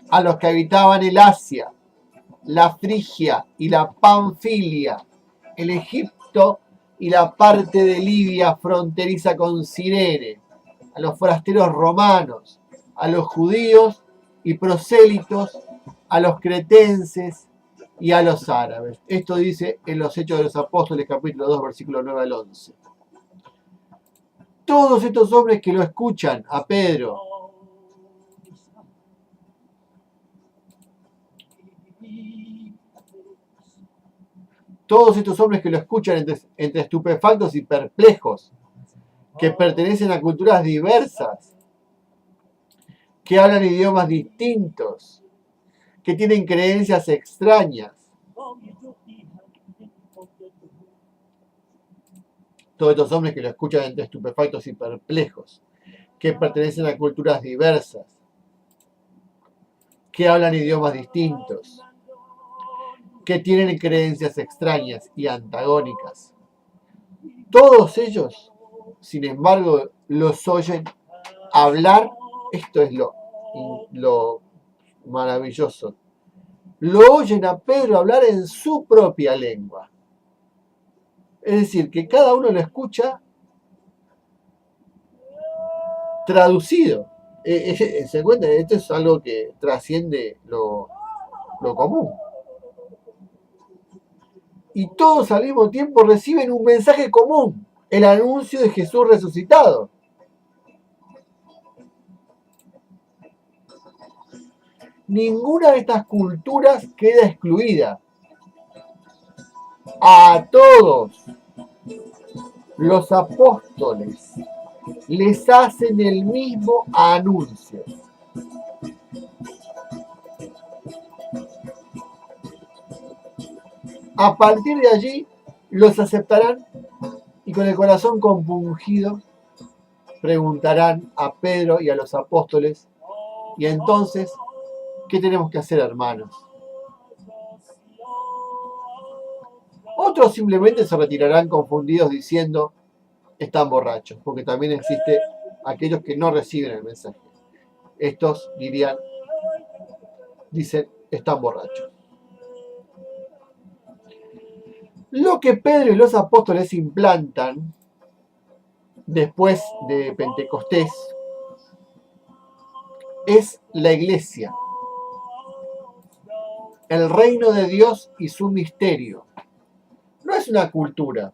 a los que habitaban el Asia, la Frigia y la Panfilia, el Egipto y la parte de Libia fronteriza con Cirene, a los forasteros romanos, a los judíos y prosélitos, a los cretenses y a los árabes. Esto dice en los Hechos de los Apóstoles, capítulo 2, versículo 9 al 11. Todos estos hombres que lo escuchan a Pedro, entre estupefactos y perplejos, que pertenecen a culturas diversas, que hablan idiomas distintos, que tienen creencias extrañas. Todos estos hombres que lo escuchan entre estupefactos y perplejos, que pertenecen a culturas diversas, que hablan idiomas distintos, que tienen creencias extrañas y antagónicas. Todos ellos, sin embargo, los oyen hablar. Esto es lo maravilloso. Lo oyen a Pedro hablar en su propia lengua. Es decir, que cada uno lo escucha traducido. ¿Se encuentra? Esto es algo que trasciende lo común. Y todos al mismo tiempo reciben un mensaje común, el anuncio de Jesús resucitado. Ninguna de estas culturas queda excluida. A todos los apóstoles les hacen el mismo anuncio. A partir de allí los aceptarán y con el corazón compungido preguntarán a Pedro y a los apóstoles: ¿y entonces qué tenemos que hacer, hermanos? Otros simplemente se retirarán confundidos diciendo: están borrachos, porque también existe aquellos que no reciben el mensaje. Estos dicen, están borrachos. Lo que Pedro y los apóstoles implantan después de Pentecostés es la iglesia, el reino de Dios y su misterio. No es una cultura.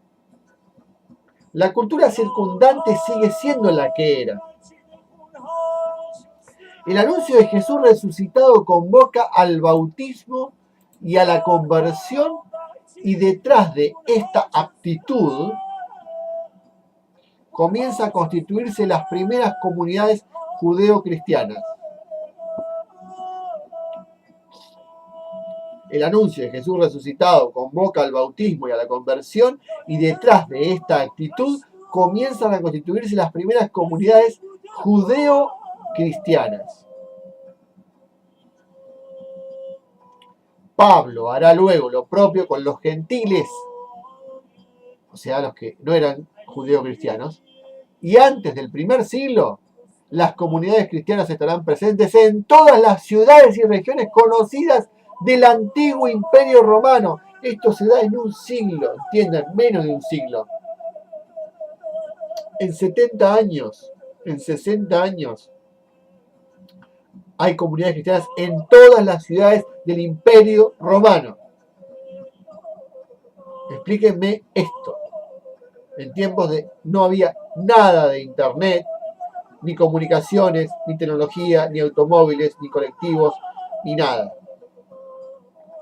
La cultura circundante sigue siendo la que era. El anuncio de Jesús resucitado convoca al bautismo y a la conversión, y detrás de esta aptitud comienza a constituirse las primeras comunidades judeo-cristianas. El anuncio de Jesús resucitado convoca al bautismo y a la conversión, y detrás de esta actitud comienzan a constituirse las primeras comunidades judeo-cristianas. Pablo hará luego lo propio con los gentiles, o sea, los que no eran judeo-cristianos, y antes del primer siglo, las comunidades cristianas estarán presentes en todas las ciudades y regiones conocidas del antiguo Imperio Romano. Esto se da en un siglo, entiendan, menos de un siglo. En 70 años, en 60 años, hay comunidades cristianas en todas las ciudades del Imperio Romano. Explíquenme esto. En tiempos de no había nada de internet, ni comunicaciones, ni tecnología, ni automóviles, ni colectivos, ni nada.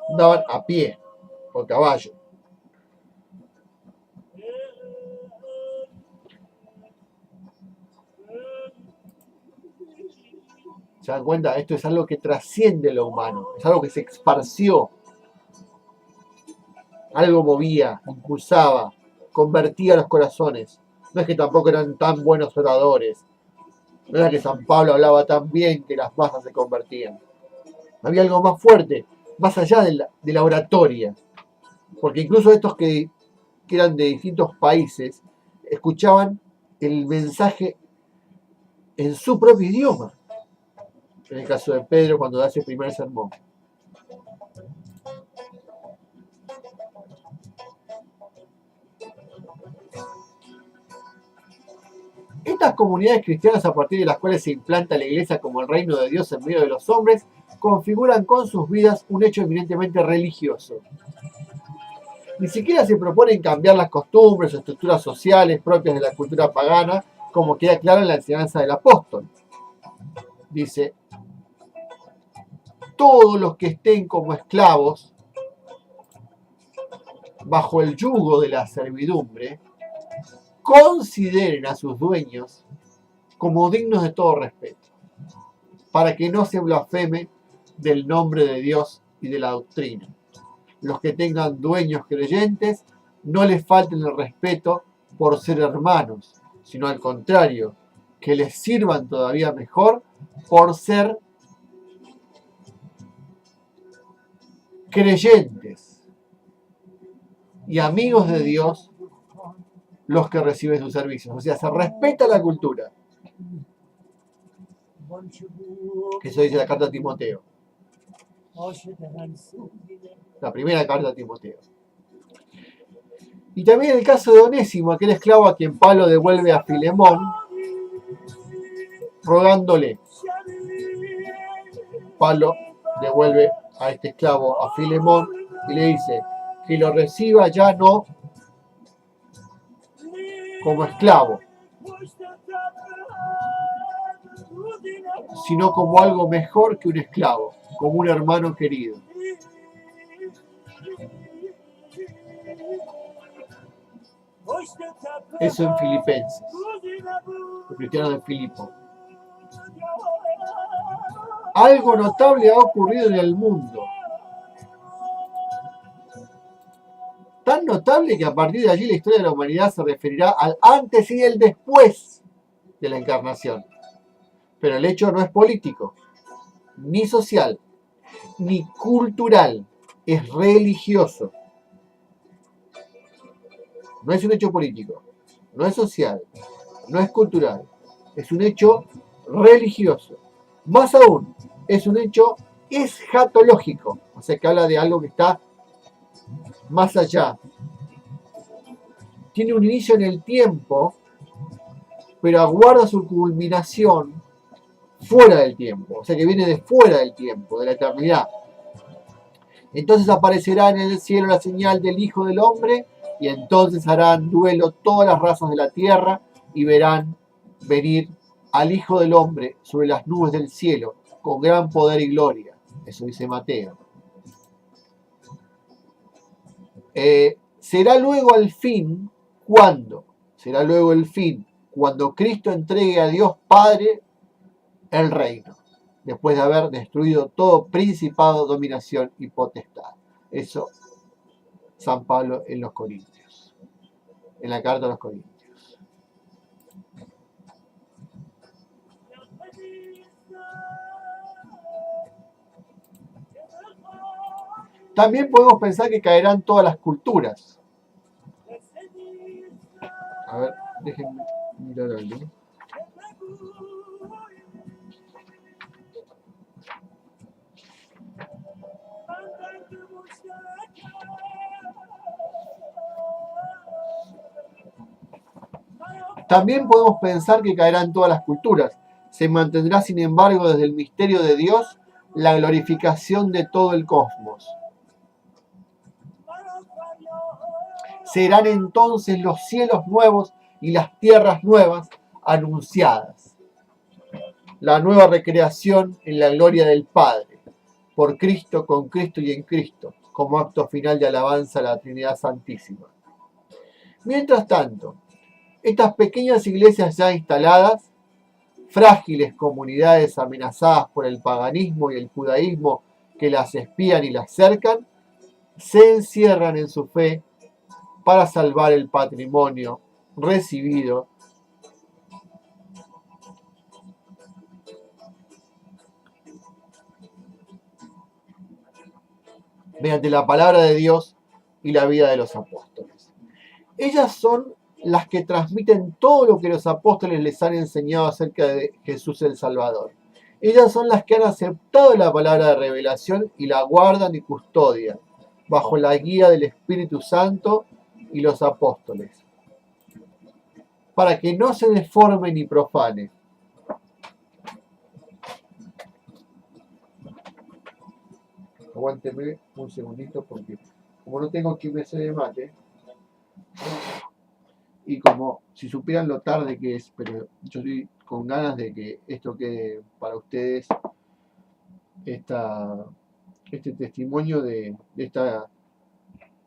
Andaban a pie, por caballo. ¿Se dan cuenta? Esto es algo que trasciende lo humano, es algo que se esparció. Algo movía, impulsaba, convertía los corazones. No es que tampoco eran tan buenos oradores. No era que San Pablo hablaba tan bien que las masas se convertían. Había algo más fuerte, más allá de la oratoria. Porque incluso estos que eran de distintos países, escuchaban el mensaje en su propio idioma. En el caso de Pedro, cuando da ese primer sermón. Estas comunidades cristianas, a partir de las cuales se implanta la iglesia como el reino de Dios en medio de los hombres, configuran con sus vidas un hecho eminentemente religioso. Ni siquiera se proponen cambiar las costumbres o estructuras sociales propias de la cultura pagana, como queda claro en la enseñanza del apóstol. Dice: todos los que estén como esclavos bajo el yugo de la servidumbre, consideren a sus dueños como dignos de todo respeto, para que no se blasfeme del nombre de Dios y de la doctrina. Los que tengan dueños creyentes, no les falten el respeto por ser hermanos, sino al contrario, que les sirvan todavía mejor por ser creyentes y amigos de Dios los que reciben sus servicios. O sea, se respeta la cultura. Eso dice la carta a Timoteo. La primera carta a Timoteo. Y también el caso de Onésimo, aquel esclavo a quien Pablo devuelve a Filemón, rogándole. Pablo devuelve a este esclavo a Filemón y le dice que lo reciba ya no como esclavo, sino como algo mejor que un esclavo, como un hermano querido. Eso en Filipenses, los cristianos de Filipo. Algo notable ha ocurrido en el mundo. Tan notable que a partir de allí la historia de la humanidad se referirá al antes y el después de la encarnación. Pero el hecho no es político, ni social, ni cultural, es religioso. No es un hecho político, no es social, no es cultural, es un hecho religioso. Más aún, es un hecho escatológico, o sea que habla de algo que está más allá. Tiene un inicio en el tiempo, pero aguarda su culminación fuera del tiempo, o sea que viene de fuera del tiempo, de la eternidad. Entonces aparecerá en el cielo la señal del Hijo del Hombre, y entonces harán duelo todas las razas de la tierra y verán venir al Hijo del Hombre sobre las nubes del cielo con gran poder y gloria. Eso dice Mateo. Será luego el fin. ¿Cuándo? Será luego el fin, cuando Cristo entregue a Dios Padre el reino, después de haber destruido todo principado, dominación y potestad. Eso San Pablo en los Corintios, en la carta a los Corintios. También podemos pensar que caerán todas las culturas. A ver, déjenme mirar algo. También podemos pensar que caerán todas las culturas. Se mantendrá, sin embargo, desde el misterio de Dios la glorificación de todo el cosmos. Serán entonces los cielos nuevos y las tierras nuevas anunciadas. La nueva recreación en la gloria del Padre, por Cristo, con Cristo y en Cristo, como acto final de alabanza a la Trinidad Santísima. Mientras tanto, estas pequeñas iglesias ya instaladas, frágiles comunidades amenazadas por el paganismo y el judaísmo que las espían y las cercan, se encierran en su fe para salvar el patrimonio recibido mediante la palabra de Dios y la vida de los apóstoles. Ellas son las que transmiten todo lo que los apóstoles les han enseñado acerca de Jesús el Salvador. Ellas son las que han aceptado la palabra de revelación y la guardan y custodian, bajo la guía del Espíritu Santo y los apóstoles, para que no se deforme ni profane. Aguánteme un segundito porque como no tengo quien me se de mate, y como si supieran lo tarde que es, pero yo estoy con ganas de que esto quede para ustedes, este testimonio de esta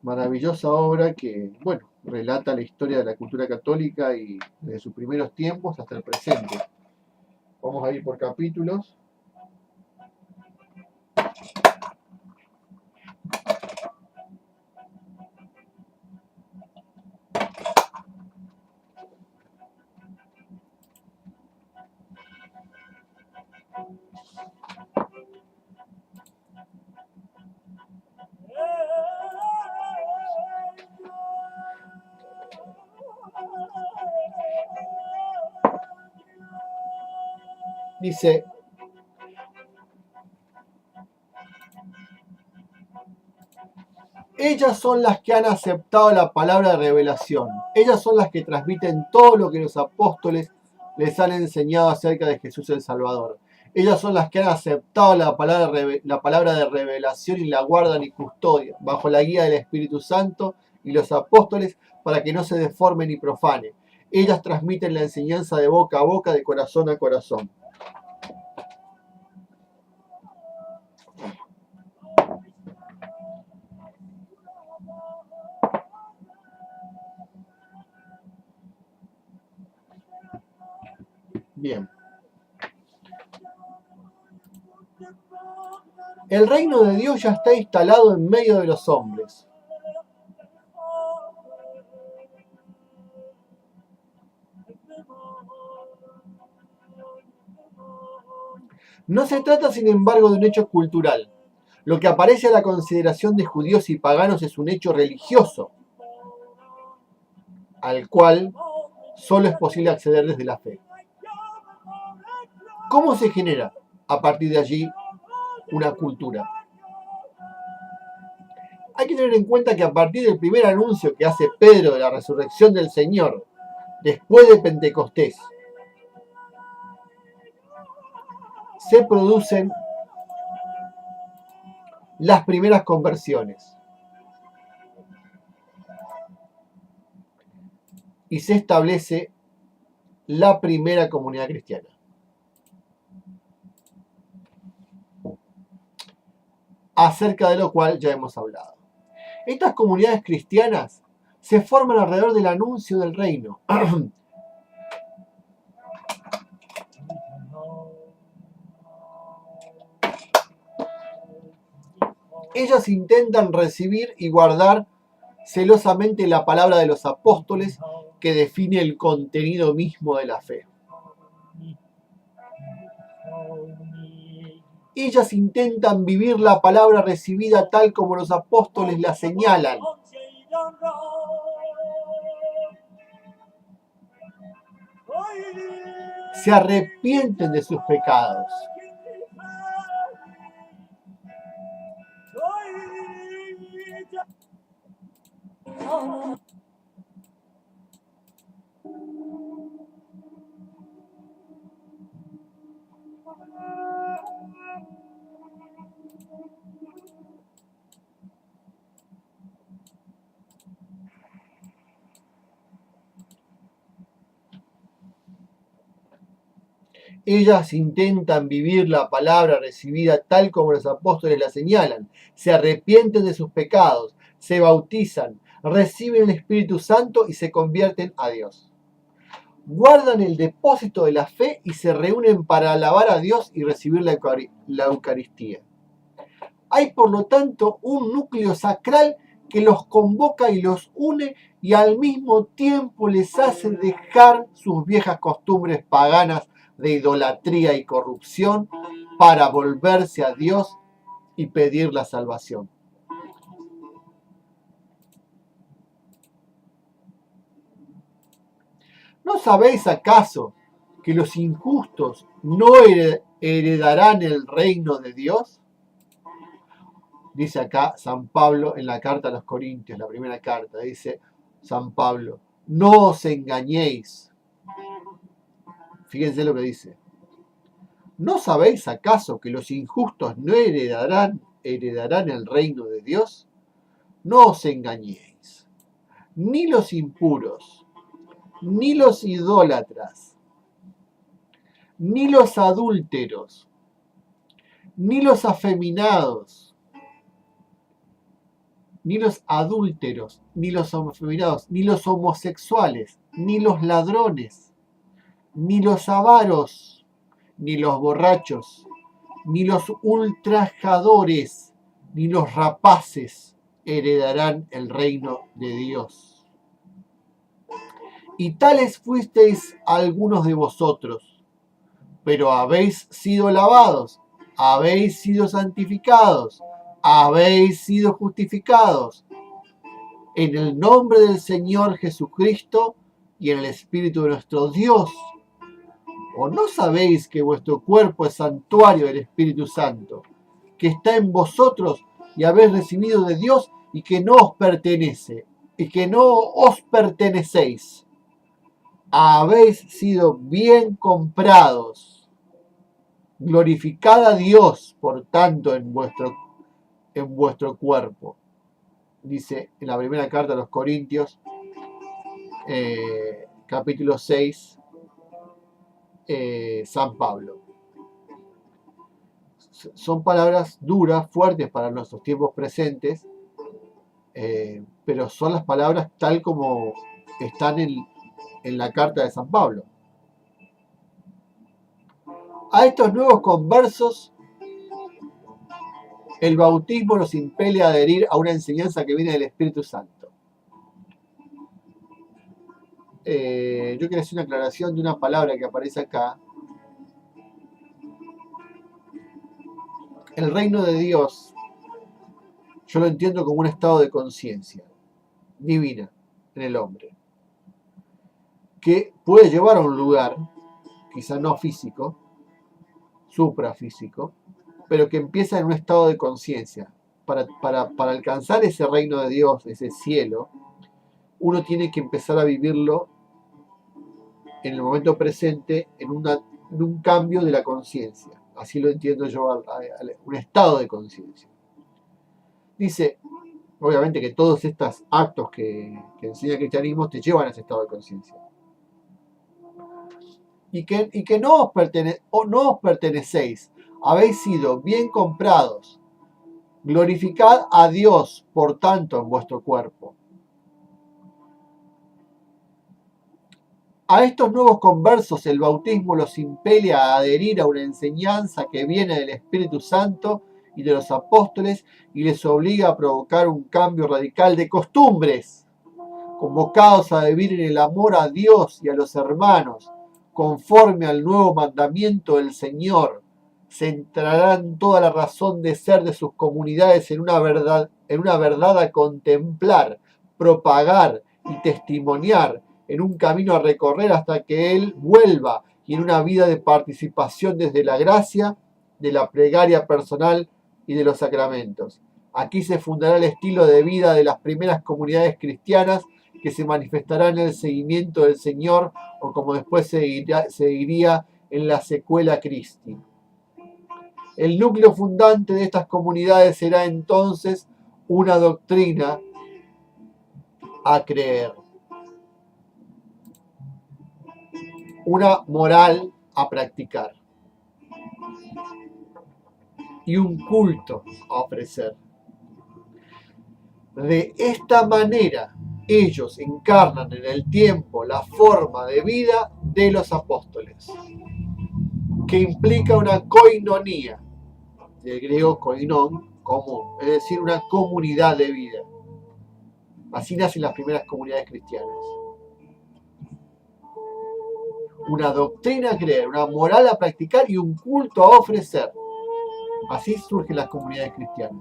maravillosa obra que, bueno, relata la historia de la cultura católica y desde sus primeros tiempos hasta el presente. Vamos a ir por capítulos. Dice: ellas son las que han aceptado la palabra de revelación. Ellas son las que transmiten todo lo que los apóstoles les han enseñado acerca de Jesús el Salvador. Ellas son las que han aceptado la palabra de revelación y la guardan y custodian, bajo la guía del Espíritu Santo y los apóstoles, para que no se deforme ni profane. Ellas transmiten la enseñanza de boca a boca, de corazón a corazón. Bien. El reino de Dios ya está instalado en medio de los hombres. No se trata, sin embargo, de un hecho cultural. Lo que aparece a la consideración de judíos y paganos es un hecho religioso, al cual solo es posible acceder desde la fe. ¿Cómo se genera a partir de allí una cultura? Hay que tener en cuenta que a partir del primer anuncio que hace Pedro de la resurrección del Señor, después de Pentecostés, se producen las primeras conversiones y se establece la primera comunidad cristiana. Acerca de lo cual ya hemos hablado. Estas comunidades cristianas se forman alrededor del anuncio del reino. Ellas intentan recibir y guardar celosamente la palabra de los apóstoles que define el contenido mismo de la fe. Ellas intentan vivir la palabra recibida tal como los apóstoles la señalan. Se arrepienten de sus pecados. Ellas intentan vivir la palabra recibida tal como los apóstoles la señalan. Se arrepienten de sus pecados, se bautizan, reciben el Espíritu Santo y se convierten a Dios. Guardan el depósito de la fe y se reúnen para alabar a Dios y recibir la Eucaristía. Hay, por lo tanto, un núcleo sacral que los convoca y los une y al mismo tiempo les hace dejar sus viejas costumbres paganas de idolatría y corrupción para volverse a Dios y pedir la salvación. ¿No sabéis acaso que los injustos no heredarán el reino de Dios? Dice acá San Pablo en la carta a los Corintios, la primera carta, dice San Pablo, no os engañéis. Fíjense lo que dice. ¿No sabéis acaso que los injustos no heredarán el reino de Dios? No os engañéis. Ni los impuros, ni los idólatras, ni los adúlteros, ni los afeminados, ni los afeminados, ni los homosexuales, ni los ladrones, ni los avaros, ni los borrachos, ni los ultrajadores, ni los rapaces heredarán el reino de Dios. Y tales fuisteis algunos de vosotros, pero habéis sido lavados, habéis sido santificados, habéis sido justificados en el nombre del Señor Jesucristo y en el Espíritu de nuestro Dios. ¿O no sabéis que vuestro cuerpo es santuario del Espíritu Santo, que está en vosotros y habéis recibido de Dios y que no os pertenece, y que no os pertenecéis? Habéis sido bien comprados. Glorificad a Dios, por tanto, en vuestro cuerpo. Dice en la primera carta a los Corintios, capítulo 6, San Pablo. Son palabras duras, fuertes para nuestros tiempos presentes, pero son las palabras tal como están en la carta de San Pablo. A estos nuevos conversos, el bautismo los impele a adherir a una enseñanza que viene del Espíritu Santo. Yo quiero hacer una aclaración de una palabra que aparece acá. El reino de Dios, yo lo entiendo como un estado de conciencia divina en el hombre, que puede llevar a un lugar, quizá no físico, suprafísico, pero que empieza en un estado de conciencia. Para alcanzar ese reino de Dios, ese cielo, uno tiene que empezar a vivirlo en el momento presente, en un cambio de la conciencia. Así lo entiendo yo, un estado de conciencia. Dice, obviamente que todos estos actos que enseña el cristianismo te llevan a ese estado de conciencia. Y que no os pertenecéis, habéis sido bien comprados. Glorificad a Dios, por tanto, en vuestro cuerpo. A estos nuevos conversos el bautismo los impele a adherir a una enseñanza que viene del Espíritu Santo y de los apóstoles y les obliga a provocar un cambio radical de costumbres, convocados a vivir en el amor a Dios y a los hermanos, conforme al nuevo mandamiento del Señor. Centrarán toda la razón de ser de sus comunidades en una verdad a contemplar, propagar y testimoniar, en un camino a recorrer hasta que Él vuelva, y en una vida de participación desde la gracia, de la plegaria personal y de los sacramentos. Aquí se fundará el estilo de vida de las primeras comunidades cristianas, que se manifestará en el seguimiento del Señor, o como después seguiría en la secuela Christi. El núcleo fundante de estas comunidades será entonces una doctrina a creer, una moral a practicar y un culto a ofrecer. De esta manera, ellos encarnan en el tiempo la forma de vida de los apóstoles, que implica una koinonía, del griego koinon, común, es decir, una comunidad de vida. Así nacen las primeras comunidades cristianas. Una doctrina a creer, una moral a practicar y un culto a ofrecer. Así surgen las comunidades cristianas.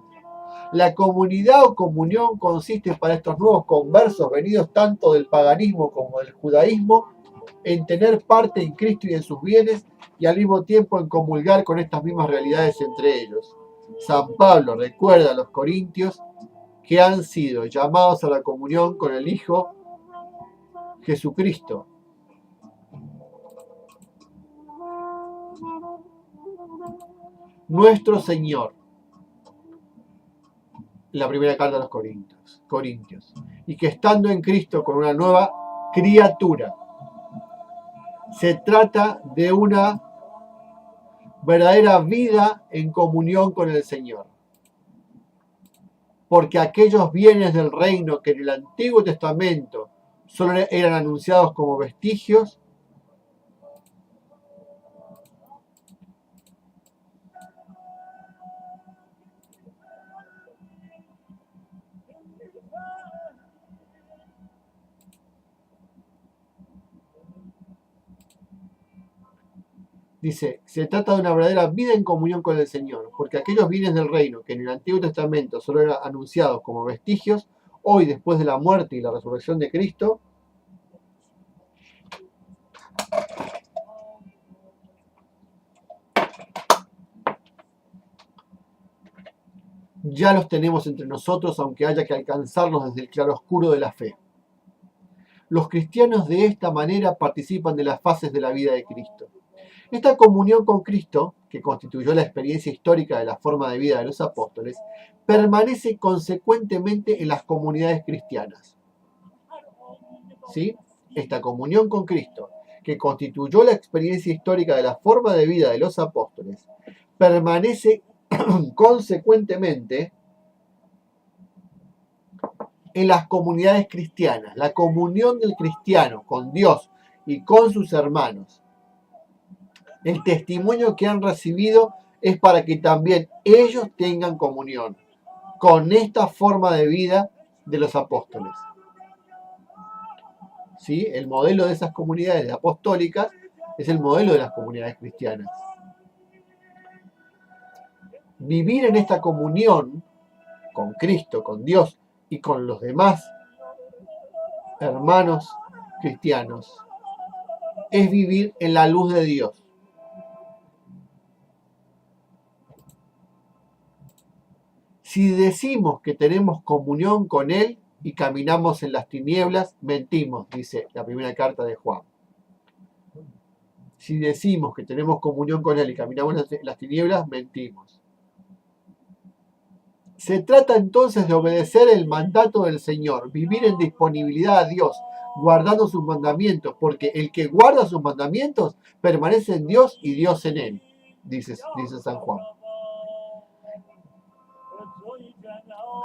La comunidad o comunión consiste para estos nuevos conversos venidos tanto del paganismo como del judaísmo en tener parte en Cristo y en sus bienes, y al mismo tiempo en comulgar con estas mismas realidades entre ellos. San Pablo recuerda a los corintios que han sido llamados a la comunión con el Hijo Jesucristo. Nuestro Señor. La primera carta a los Corintios. Y que estando en Cristo con una nueva criatura. Se trata de una verdadera vida en comunión con el Señor. Porque aquellos bienes del reino que en el Antiguo Testamento solo eran anunciados como vestigios, dice, se trata de una verdadera vida en comunión con el Señor, porque aquellos bienes del reino que en el Antiguo Testamento solo eran anunciados como vestigios, hoy, después de la muerte y la resurrección de Cristo, ya los tenemos entre nosotros, aunque haya que alcanzarlos desde el claroscuro de la fe. Los cristianos de esta manera participan de las fases de la vida de Cristo. Esta comunión con Cristo, que constituyó la experiencia histórica de la forma de vida de los apóstoles, permanece consecuentemente en las comunidades cristianas. ¿Sí? Esta comunión con Cristo, que constituyó la experiencia histórica de la forma de vida de los apóstoles, permanece consecuentemente en las comunidades cristianas. La comunión del cristiano con Dios y con sus hermanos. El testimonio que han recibido es para que también ellos tengan comunión con esta forma de vida de los apóstoles. ¿Sí? El modelo de esas comunidades apostólicas es el modelo de las comunidades cristianas. Vivir en esta comunión con Cristo, con Dios y con los demás hermanos cristianos es vivir en la luz de Dios. Si decimos que tenemos comunión con Él y caminamos en las tinieblas, mentimos, dice la primera carta de Juan. Si decimos que tenemos comunión con Él y caminamos en las tinieblas, mentimos. Se trata entonces de obedecer el mandato del Señor, vivir en disponibilidad a Dios, guardando sus mandamientos, porque el que guarda sus mandamientos permanece en Dios y Dios en él, dice San Juan.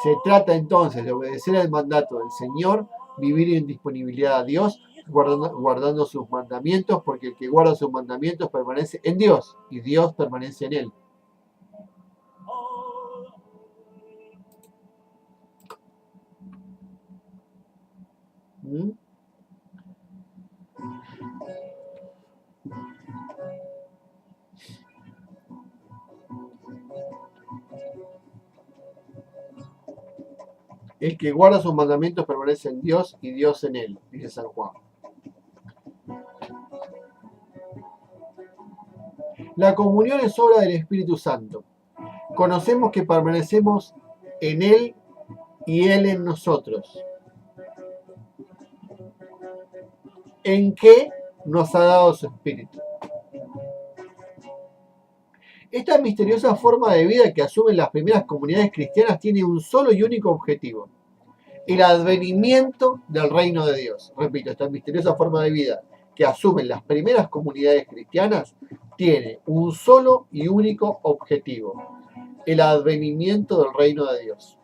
Se trata entonces de obedecer el mandato del Señor, vivir en disponibilidad a Dios, guardando sus mandamientos, porque el que guarda sus mandamientos permanece en Dios y Dios permanece en él. ¿Mm? El que guarda sus mandamientos permanece en Dios y Dios en él, dice San Juan. La comunión es obra del Espíritu Santo. Conocemos que permanecemos en Él y Él en nosotros. ¿En qué nos ha dado su Espíritu? Esta misteriosa forma de vida que asumen las primeras comunidades cristianas tiene un solo y único objetivo: el advenimiento del reino de Dios. Repito, esta misteriosa forma de vida que asumen las primeras comunidades cristianas tiene un solo y único objetivo: el advenimiento del reino de Dios.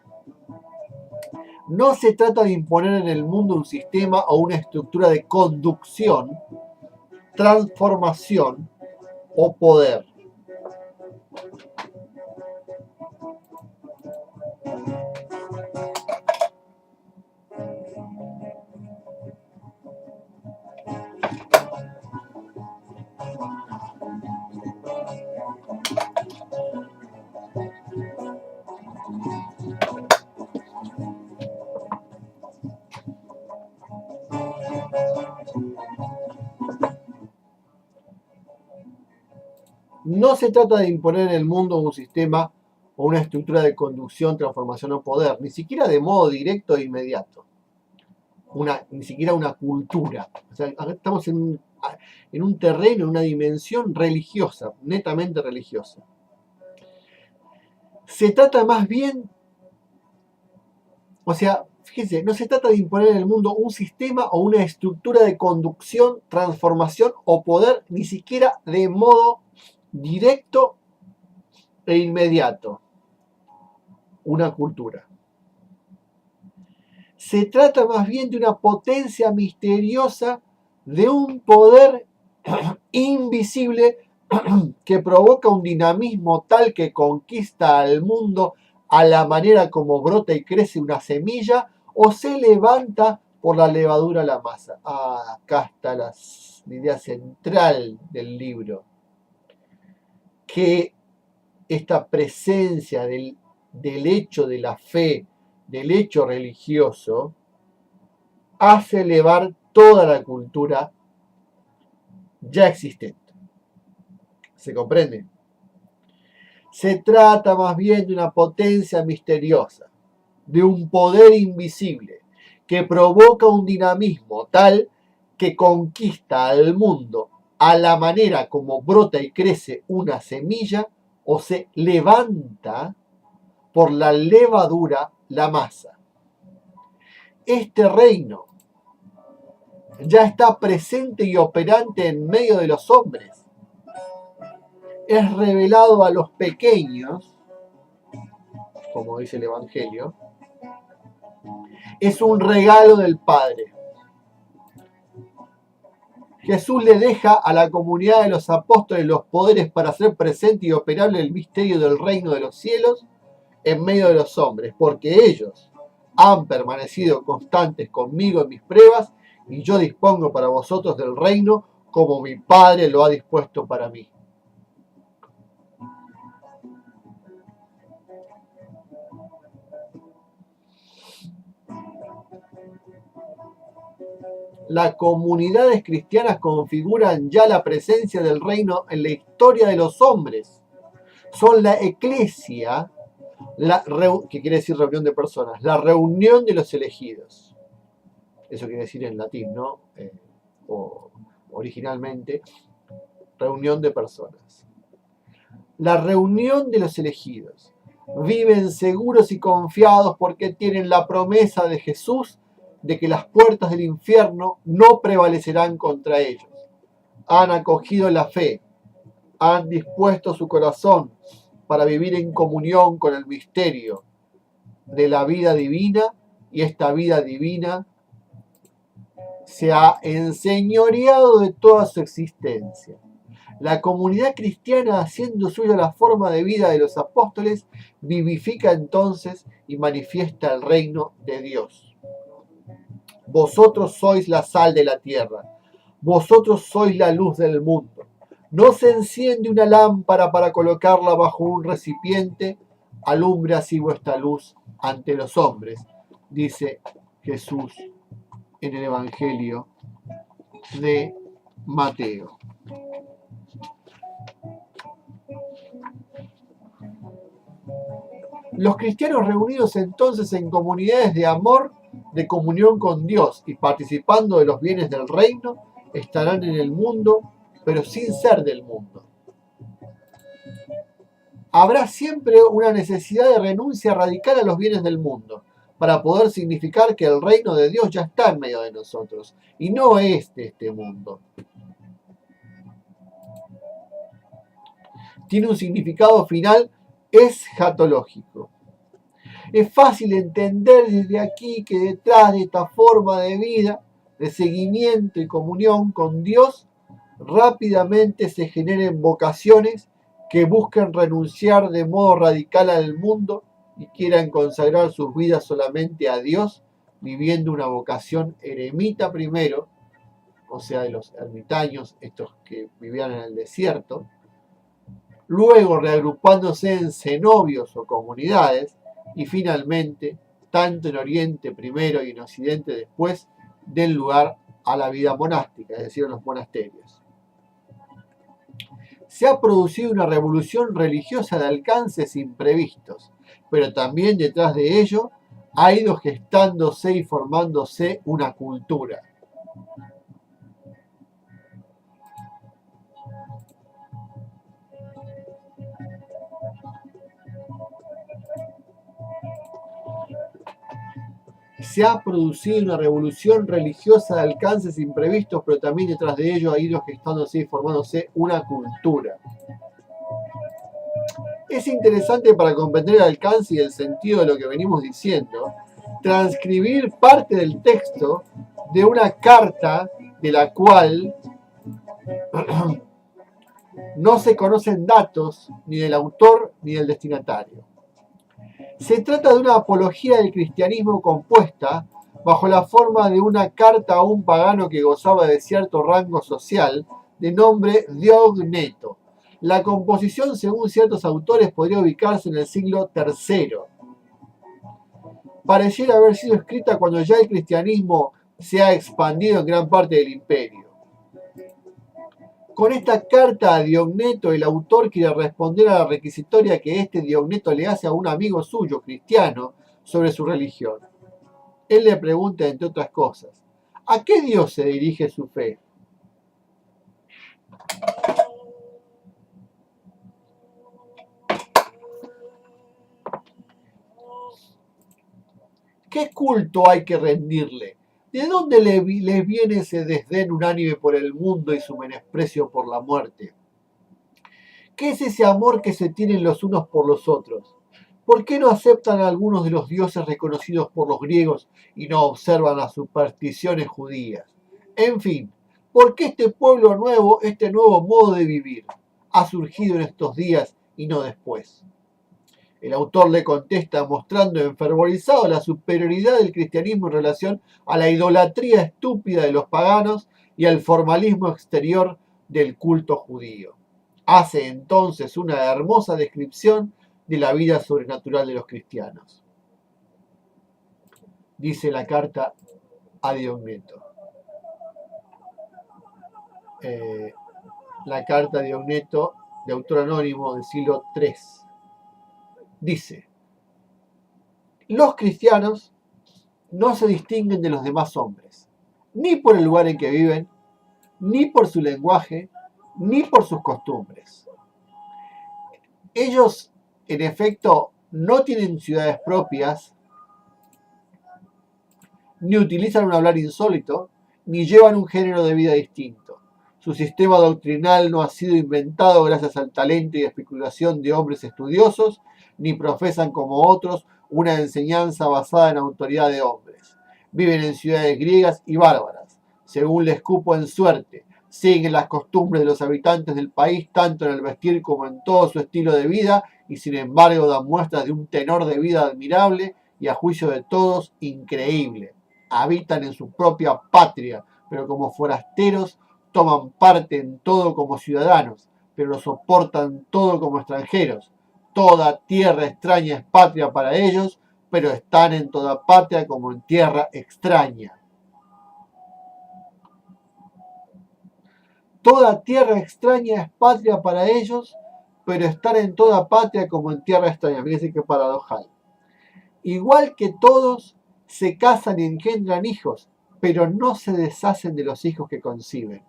No se trata de imponer en el mundo un sistema o una estructura de conducción, transformación o poder. No se trata de imponer en el mundo un sistema o una estructura de conducción, transformación o poder, ni siquiera de modo directo e inmediato. Ni siquiera una cultura. O sea, estamos en un terreno, en una dimensión religiosa, netamente religiosa. Se trata más bien, o sea, fíjense, no se trata de imponer en el mundo un sistema o una estructura de conducción, transformación o poder, ni siquiera de modo directo e inmediato. Una cultura. Se trata más bien de una potencia misteriosa, de un poder invisible que provoca un dinamismo tal que conquista al mundo a la manera como brota y crece una semilla o se levanta por la levadura a la masa. Acá está la idea central del libro. Que esta presencia del hecho de la fe, del hecho religioso, hace elevar toda la cultura ya existente. ¿Se comprende? Se trata más bien de una potencia misteriosa, de un poder invisible, que provoca un dinamismo tal que conquista al mundo a la manera como brota y crece una semilla o se levanta por la levadura la masa. Este reino ya está presente y operante en medio de los hombres. Es revelado a los pequeños, como dice el Evangelio. Es un regalo del Padre. Jesús le deja a la comunidad de los apóstoles los poderes para hacer presente y operable el misterio del reino de los cielos en medio de los hombres, porque ellos han permanecido constantes conmigo en mis pruebas y yo dispongo para vosotros del reino como mi Padre lo ha dispuesto para mí. Las comunidades cristianas configuran ya la presencia del reino en la historia de los hombres. Son la eclesia, que quiere decir reunión de personas, la reunión de los elegidos. Eso quiere decir en latín, ¿no? O originalmente, reunión de personas. La reunión de los elegidos. Viven seguros y confiados porque tienen la promesa de Jesús de que las puertas del infierno no prevalecerán contra ellos. Han acogido la fe, han dispuesto su corazón para vivir en comunión con el misterio de la vida divina, y esta vida divina se ha enseñoreado de toda su existencia. La comunidad cristiana, haciendo suya la forma de vida de los apóstoles, vivifica entonces y manifiesta el reino de Dios. Vosotros sois la sal de la tierra. Vosotros sois la luz del mundo. No se enciende una lámpara para colocarla bajo un recipiente, alumbra así vuestra luz ante los hombres, dice Jesús en el Evangelio de Mateo. Los cristianos reunidos entonces en comunidades de amor, de comunión con Dios y participando de los bienes del reino, estarán en el mundo, pero sin ser del mundo. Habrá siempre una necesidad de renuncia radical a los bienes del mundo, para poder significar que el reino de Dios ya está en medio de nosotros, y no es de este mundo. Tiene un significado final escatológico. Es fácil entender desde aquí que detrás de esta forma de vida, de seguimiento y comunión con Dios, rápidamente se generen vocaciones que busquen renunciar de modo radical al mundo y quieran consagrar sus vidas solamente a Dios, viviendo una vocación eremita primero, o sea, de los ermitaños, estos que vivían en el desierto, luego reagrupándose en cenobios o comunidades, y finalmente, tanto en Oriente primero y en Occidente después, den lugar a la vida monástica, es decir, a los monasterios. Se ha producido una revolución religiosa de alcances imprevistos, pero también detrás de ello ha ido gestándose y formándose una cultura. Se ha producido una revolución religiosa de alcances imprevistos, pero también detrás de ello ha ido gestándose y formándose una cultura. Es interesante para comprender el alcance y el sentido de lo que venimos diciendo, transcribir parte del texto de una carta de la cual no se conocen datos ni del autor ni del destinatario. Se trata de una apología del cristianismo compuesta bajo la forma de una carta a un pagano que gozaba de cierto rango social, de nombre Diogneto. La composición, según ciertos autores, podría ubicarse en el siglo III. Pareciera haber sido escrita cuando ya el cristianismo se ha expandido en gran parte del imperio. Con esta carta a Diogneto, el autor quiere responder a la requisitoria que este Diogneto le hace a un amigo suyo, cristiano, sobre su religión. Él le pregunta, entre otras cosas, ¿a qué Dios se dirige su fe? ¿Qué culto hay que rendirle? ¿De dónde les viene ese desdén unánime por el mundo y su menosprecio por la muerte? ¿Qué es ese amor que se tienen los unos por los otros? ¿Por qué no aceptan a algunos de los dioses reconocidos por los griegos y no observan las supersticiones judías? En fin, ¿por qué este pueblo nuevo, este nuevo modo de vivir, ha surgido en estos días y no después? El autor le contesta mostrando enfervorizado la superioridad del cristianismo en relación a la idolatría estúpida de los paganos y al formalismo exterior del culto judío. Hace entonces una hermosa descripción de la vida sobrenatural de los cristianos. Dice la carta a Diogneto. La carta a Diogneto, de autor anónimo del siglo III. Dice, los cristianos no se distinguen de los demás hombres, ni por el lugar en que viven, ni por su lenguaje, ni por sus costumbres. Ellos, en efecto, no tienen ciudades propias, ni utilizan un hablar insólito, ni llevan un género de vida distinto. Su sistema doctrinal no ha sido inventado gracias al talento y especulación de hombres estudiosos, ni profesan como otros una enseñanza basada en autoridad de hombres. Viven en ciudades griegas y bárbaras, según les cupo en suerte. Siguen las costumbres de los habitantes del país, tanto en el vestir como en todo su estilo de vida, y sin embargo dan muestras de un tenor de vida admirable y a juicio de todos increíble. habitan en su propia patria, pero como forasteros toman parte en todo como ciudadanos, pero lo soportan todo como extranjeros. Toda tierra extraña es patria para ellos, pero están en toda patria como en tierra extraña. Toda tierra extraña es patria para ellos, pero están en toda patria como en tierra extraña. Fíjense qué paradojal. Igual que todos, se casan y engendran hijos, pero no se deshacen de los hijos que conciben.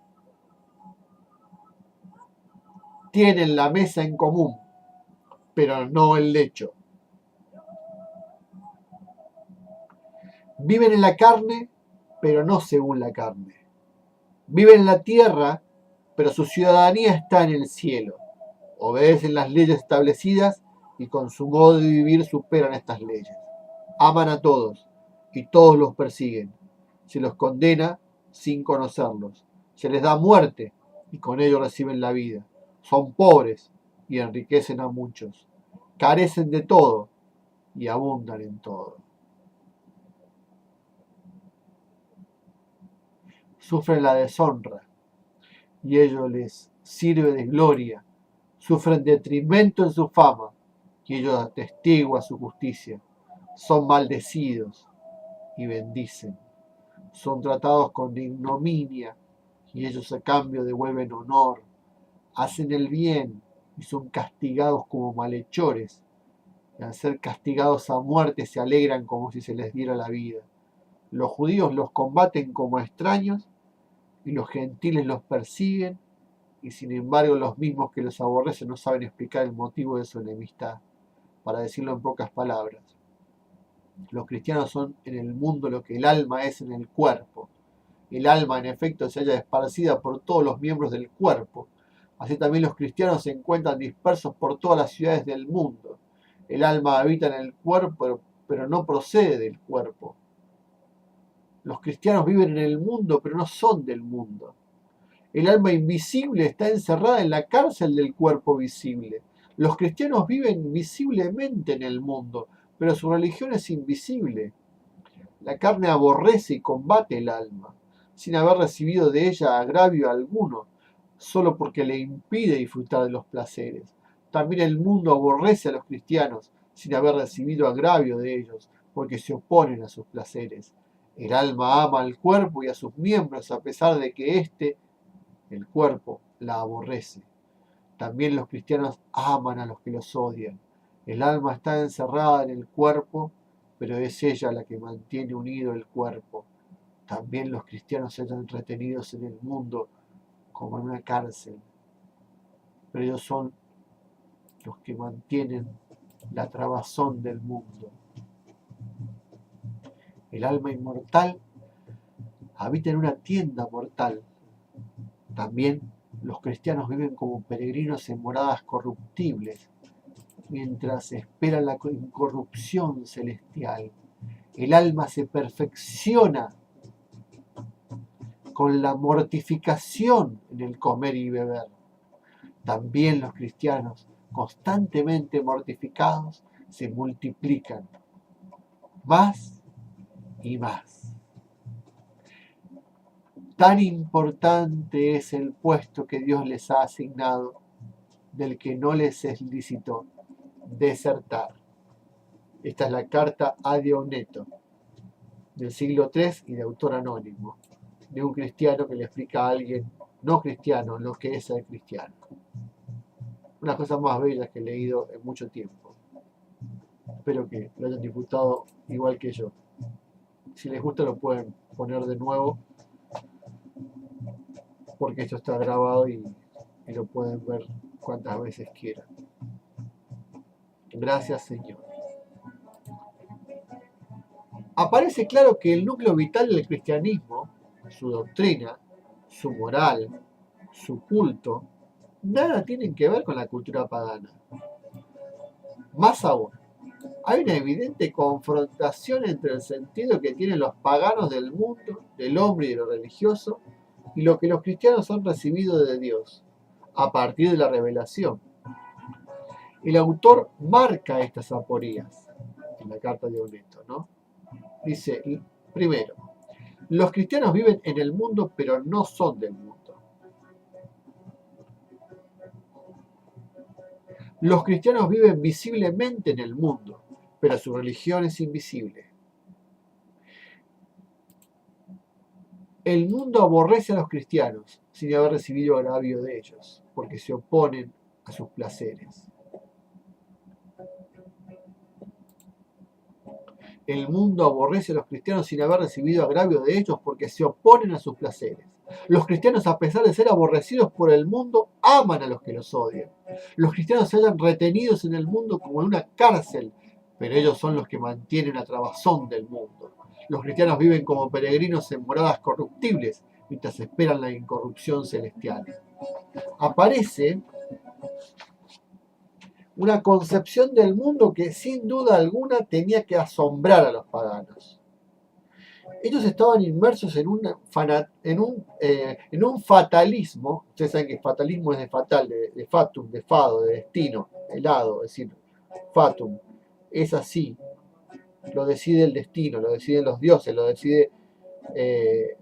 Tienen la mesa en común, pero no el lecho. Viven en la carne, pero no según la carne. Viven en la tierra, pero su ciudadanía está en el cielo. Obedecen las leyes establecidas y con su modo de vivir superan estas leyes. Aman a todos y todos los persiguen. Se los condena sin conocerlos. Se les da muerte y con ello reciben la vida. Son pobres y enriquecen a muchos. Carecen de todo y abundan en todo. Sufren la deshonra y ello les sirve de gloria. Sufren detrimento en su fama y ello atestigua su justicia. Son maldecidos y bendicen. Son tratados con ignominia y ellos a cambio devuelven honor. Hacen el bien y son castigados como malhechores. Y al ser castigados a muerte se alegran como si se les diera la vida. Los judíos los combaten como extraños y los gentiles los persiguen, y sin embargo los mismos que los aborrecen no saben explicar el motivo de su enemistad. Para decirlo en pocas palabras, los cristianos son en el mundo lo que el alma es en el cuerpo. El alma, en efecto, se halla esparcida por todos los miembros del cuerpo. Así también los cristianos se encuentran dispersos por todas las ciudades del mundo. El alma habita en el cuerpo, pero no procede del cuerpo. Los cristianos viven en el mundo, pero no son del mundo. El alma invisible está encerrada en la cárcel del cuerpo visible. Los cristianos viven visiblemente en el mundo, pero su religión es invisible. La carne aborrece y combate el alma, sin haber recibido de ella agravio alguno, solo porque le impide disfrutar de los placeres. También el mundo aborrece a los cristianos, sin haber recibido agravio de ellos, porque se oponen a sus placeres. El alma ama al cuerpo y a sus miembros, a pesar de que éste, el cuerpo, la aborrece. También los cristianos aman a los que los odian. El alma está encerrada en el cuerpo, pero es ella la que mantiene unido el cuerpo. También los cristianos se hallan retenidos en el mundo como en una cárcel, pero ellos son los que mantienen la trabazón del mundo. El alma inmortal habita en una tienda mortal. También los cristianos viven como peregrinos en moradas corruptibles, mientras esperan la incorrupción celestial. El alma se perfecciona con la mortificación en el comer y beber. También los cristianos, constantemente mortificados, se multiplican más y más. Tan importante es el puesto que Dios les ha asignado, del que no les es lícito desertar. Esta es la carta a Dioneto, del siglo III y de autor anónimo, de un cristiano que le explica a alguien no cristiano lo que es ser cristiano. Una de las cosas más bellas que he leído en mucho tiempo. Espero que lo hayan disfrutado igual que yo. Si les gusta lo pueden poner de nuevo, porque esto está grabado y lo pueden ver cuantas veces quieran. Gracias, Señor. Aparece claro que el núcleo vital del cristianismo, su doctrina, su moral, su culto, nada tienen que ver con la cultura pagana. Más aún, hay una evidente confrontación entre el sentido que tienen los paganos del mundo, del hombre y de lo religioso, y lo que los cristianos han recibido de Dios, a partir de la revelación. El autor marca estas aporías en la carta de Dioneto, ¿no? Dice, primero, Los cristianos viven en el mundo, pero no son del mundo. Los cristianos viven visiblemente en el mundo, pero su religión es invisible. El mundo aborrece a los cristianos sin haber recibido agravio de ellos, porque se oponen a sus placeres. El mundo aborrece a los cristianos sin haber recibido agravio de ellos, porque se oponen a sus placeres. Los cristianos, a pesar de ser aborrecidos por el mundo, aman a los que los odian. Los cristianos se hallan retenidos en el mundo como en una cárcel, pero ellos son los que mantienen la trabazón del mundo. Los cristianos viven como peregrinos en moradas corruptibles, mientras esperan la incorrupción celestial. Aparece una concepción del mundo que sin duda alguna tenía que asombrar a los paganos. Ellos estaban inmersos en un fatalismo. Ustedes saben que fatalismo es de fatal, de fatum, de fado, de destino, helado, es decir, fatum. Es así, lo decide el destino, lo deciden los dioses, lo decide el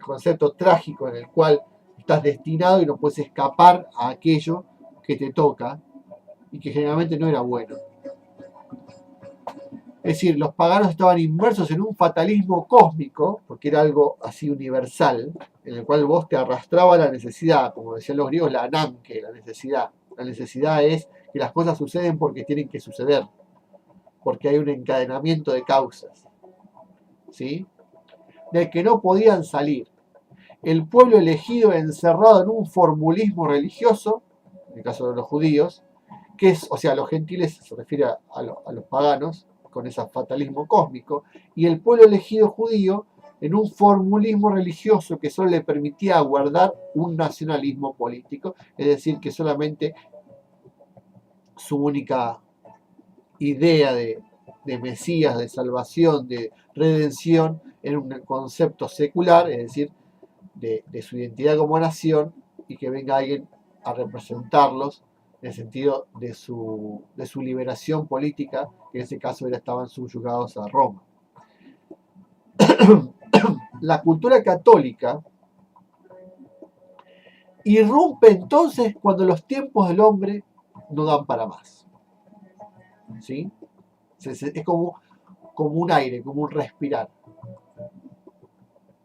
concepto trágico en el cual estás destinado y no puedes escapar a aquello que te toca y que generalmente no era bueno. Es decir, los paganos estaban inmersos en un fatalismo cósmico, porque era algo así universal, en el cual vos te arrastraba la necesidad, como decían los griegos, la ananke, la necesidad. La necesidad es que las cosas suceden porque tienen que suceder, porque hay un encadenamiento de causas, ¿sí? Del que no podían salir. El pueblo elegido encerrado en un formulismo religioso, en el caso de los judíos, que es, o sea, los gentiles se refiere a los paganos, con ese fatalismo cósmico, y el pueblo elegido judío en un formulismo religioso que solo le permitía guardar un nacionalismo político, es decir, que solamente su única idea de Mesías, de salvación, de redención, era un concepto secular, es decir, de su identidad como nación, y que venga alguien a representarlos en el sentido de su liberación política, que en ese caso estaban subyugados a Roma. La cultura católica irrumpe entonces cuando los tiempos del hombre no dan para más. ¿Sí? Es como un aire, como un respirar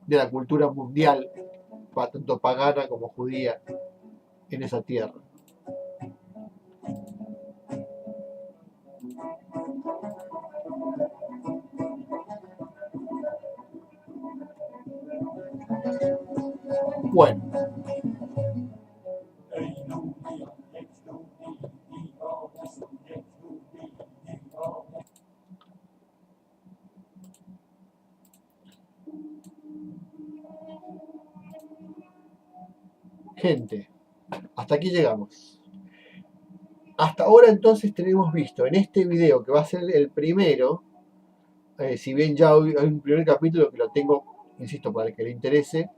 de la cultura mundial, tanto pagana como judía, en esa tierra. Bueno, gente, hasta aquí llegamos. Hasta ahora entonces tenemos visto en este video, que va a ser el primero, si bien ya hay un primer capítulo que lo tengo, insisto, para el que le interese,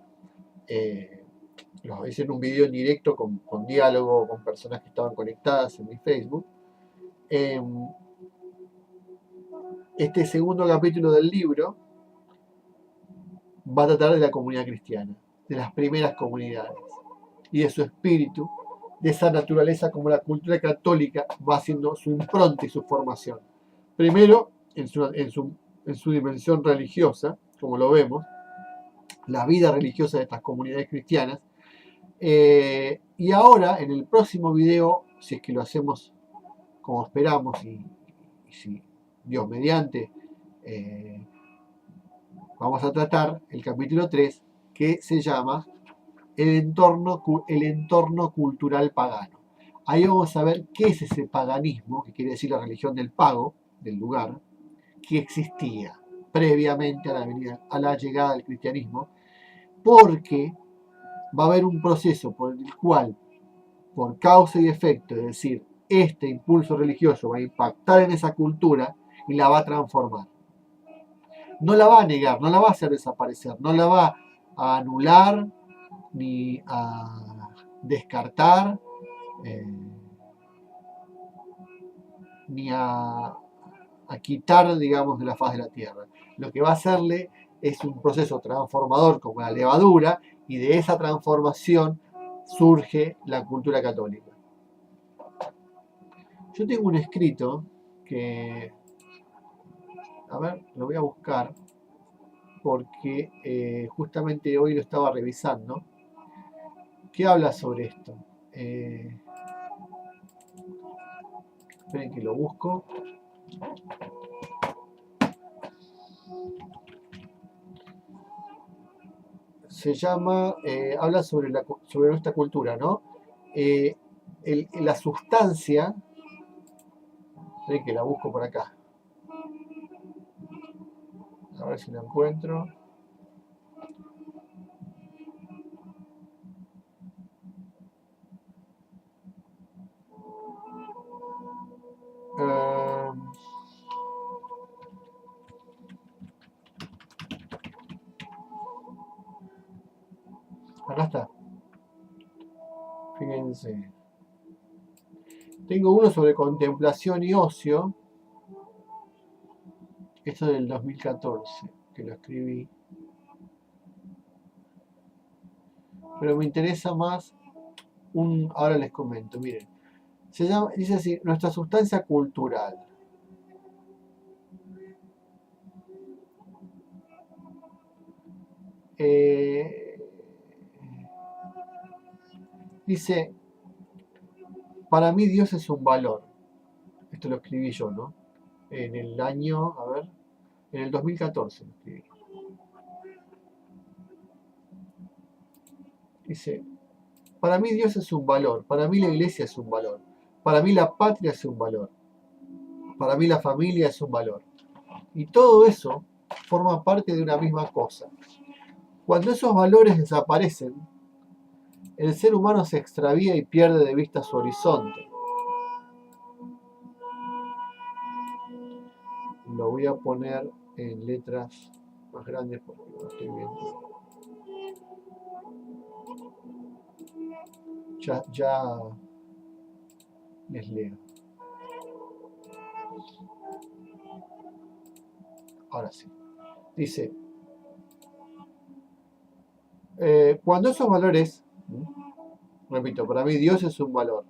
lo hice en un video en directo con diálogo con personas que estaban conectadas en mi Facebook. Este segundo capítulo del libro va a tratar de la comunidad cristiana, de las primeras comunidades y de su espíritu, de esa naturaleza como la cultura católica va haciendo su impronta y su formación. Primero, en su dimensión religiosa, como lo vemos, la vida religiosa de estas comunidades cristianas. Y ahora, en el próximo video, si es que lo hacemos como esperamos y si Dios mediante, vamos a tratar el capítulo 3, que se llama el entorno cultural pagano. Ahí vamos a ver qué es ese paganismo, que quiere decir la religión del pago, del lugar, que existía previamente a la llegada del cristianismo, porque va a haber un proceso por el cual, por causa y efecto, es decir, este impulso religioso va a impactar en esa cultura y la va a transformar. No la va a negar, no la va a hacer desaparecer, no la va a anular ni a descartar, ni a quitar, digamos, de la faz de la tierra. Lo que va a hacerle es un proceso transformador como la levadura, y de esa transformación surge la cultura católica. Yo tengo un escrito que, a ver, lo voy a buscar, porque justamente hoy lo estaba revisando, que habla sobre esto. Esperen que lo busco. Se llama, habla sobre nuestra cultura, ¿no? La sustancia, esperen que la busco por acá. A ver si la encuentro. Acá está. Fíjense. Tengo uno sobre contemplación y ocio. Esto es del 2014, que lo escribí. Pero me interesa más ahora les comento, miren. Dice así, nuestra sustancia cultural. Dice, para mí Dios es un valor. Esto lo escribí yo, ¿no? En el año, a ver, en el 2014 lo escribí. Dice, para mí Dios es un valor, para mí la iglesia es un valor, para mí la patria es un valor, para mí la familia es un valor. Y todo eso forma parte de una misma cosa. Cuando esos valores desaparecen, el ser humano se extravía y pierde de vista su horizonte. Lo voy a poner en letras más grandes porque no lo estoy viendo. Ya les leo. Ahora sí. Dice, cuando esos valores, repito, para mí Dios es un valor,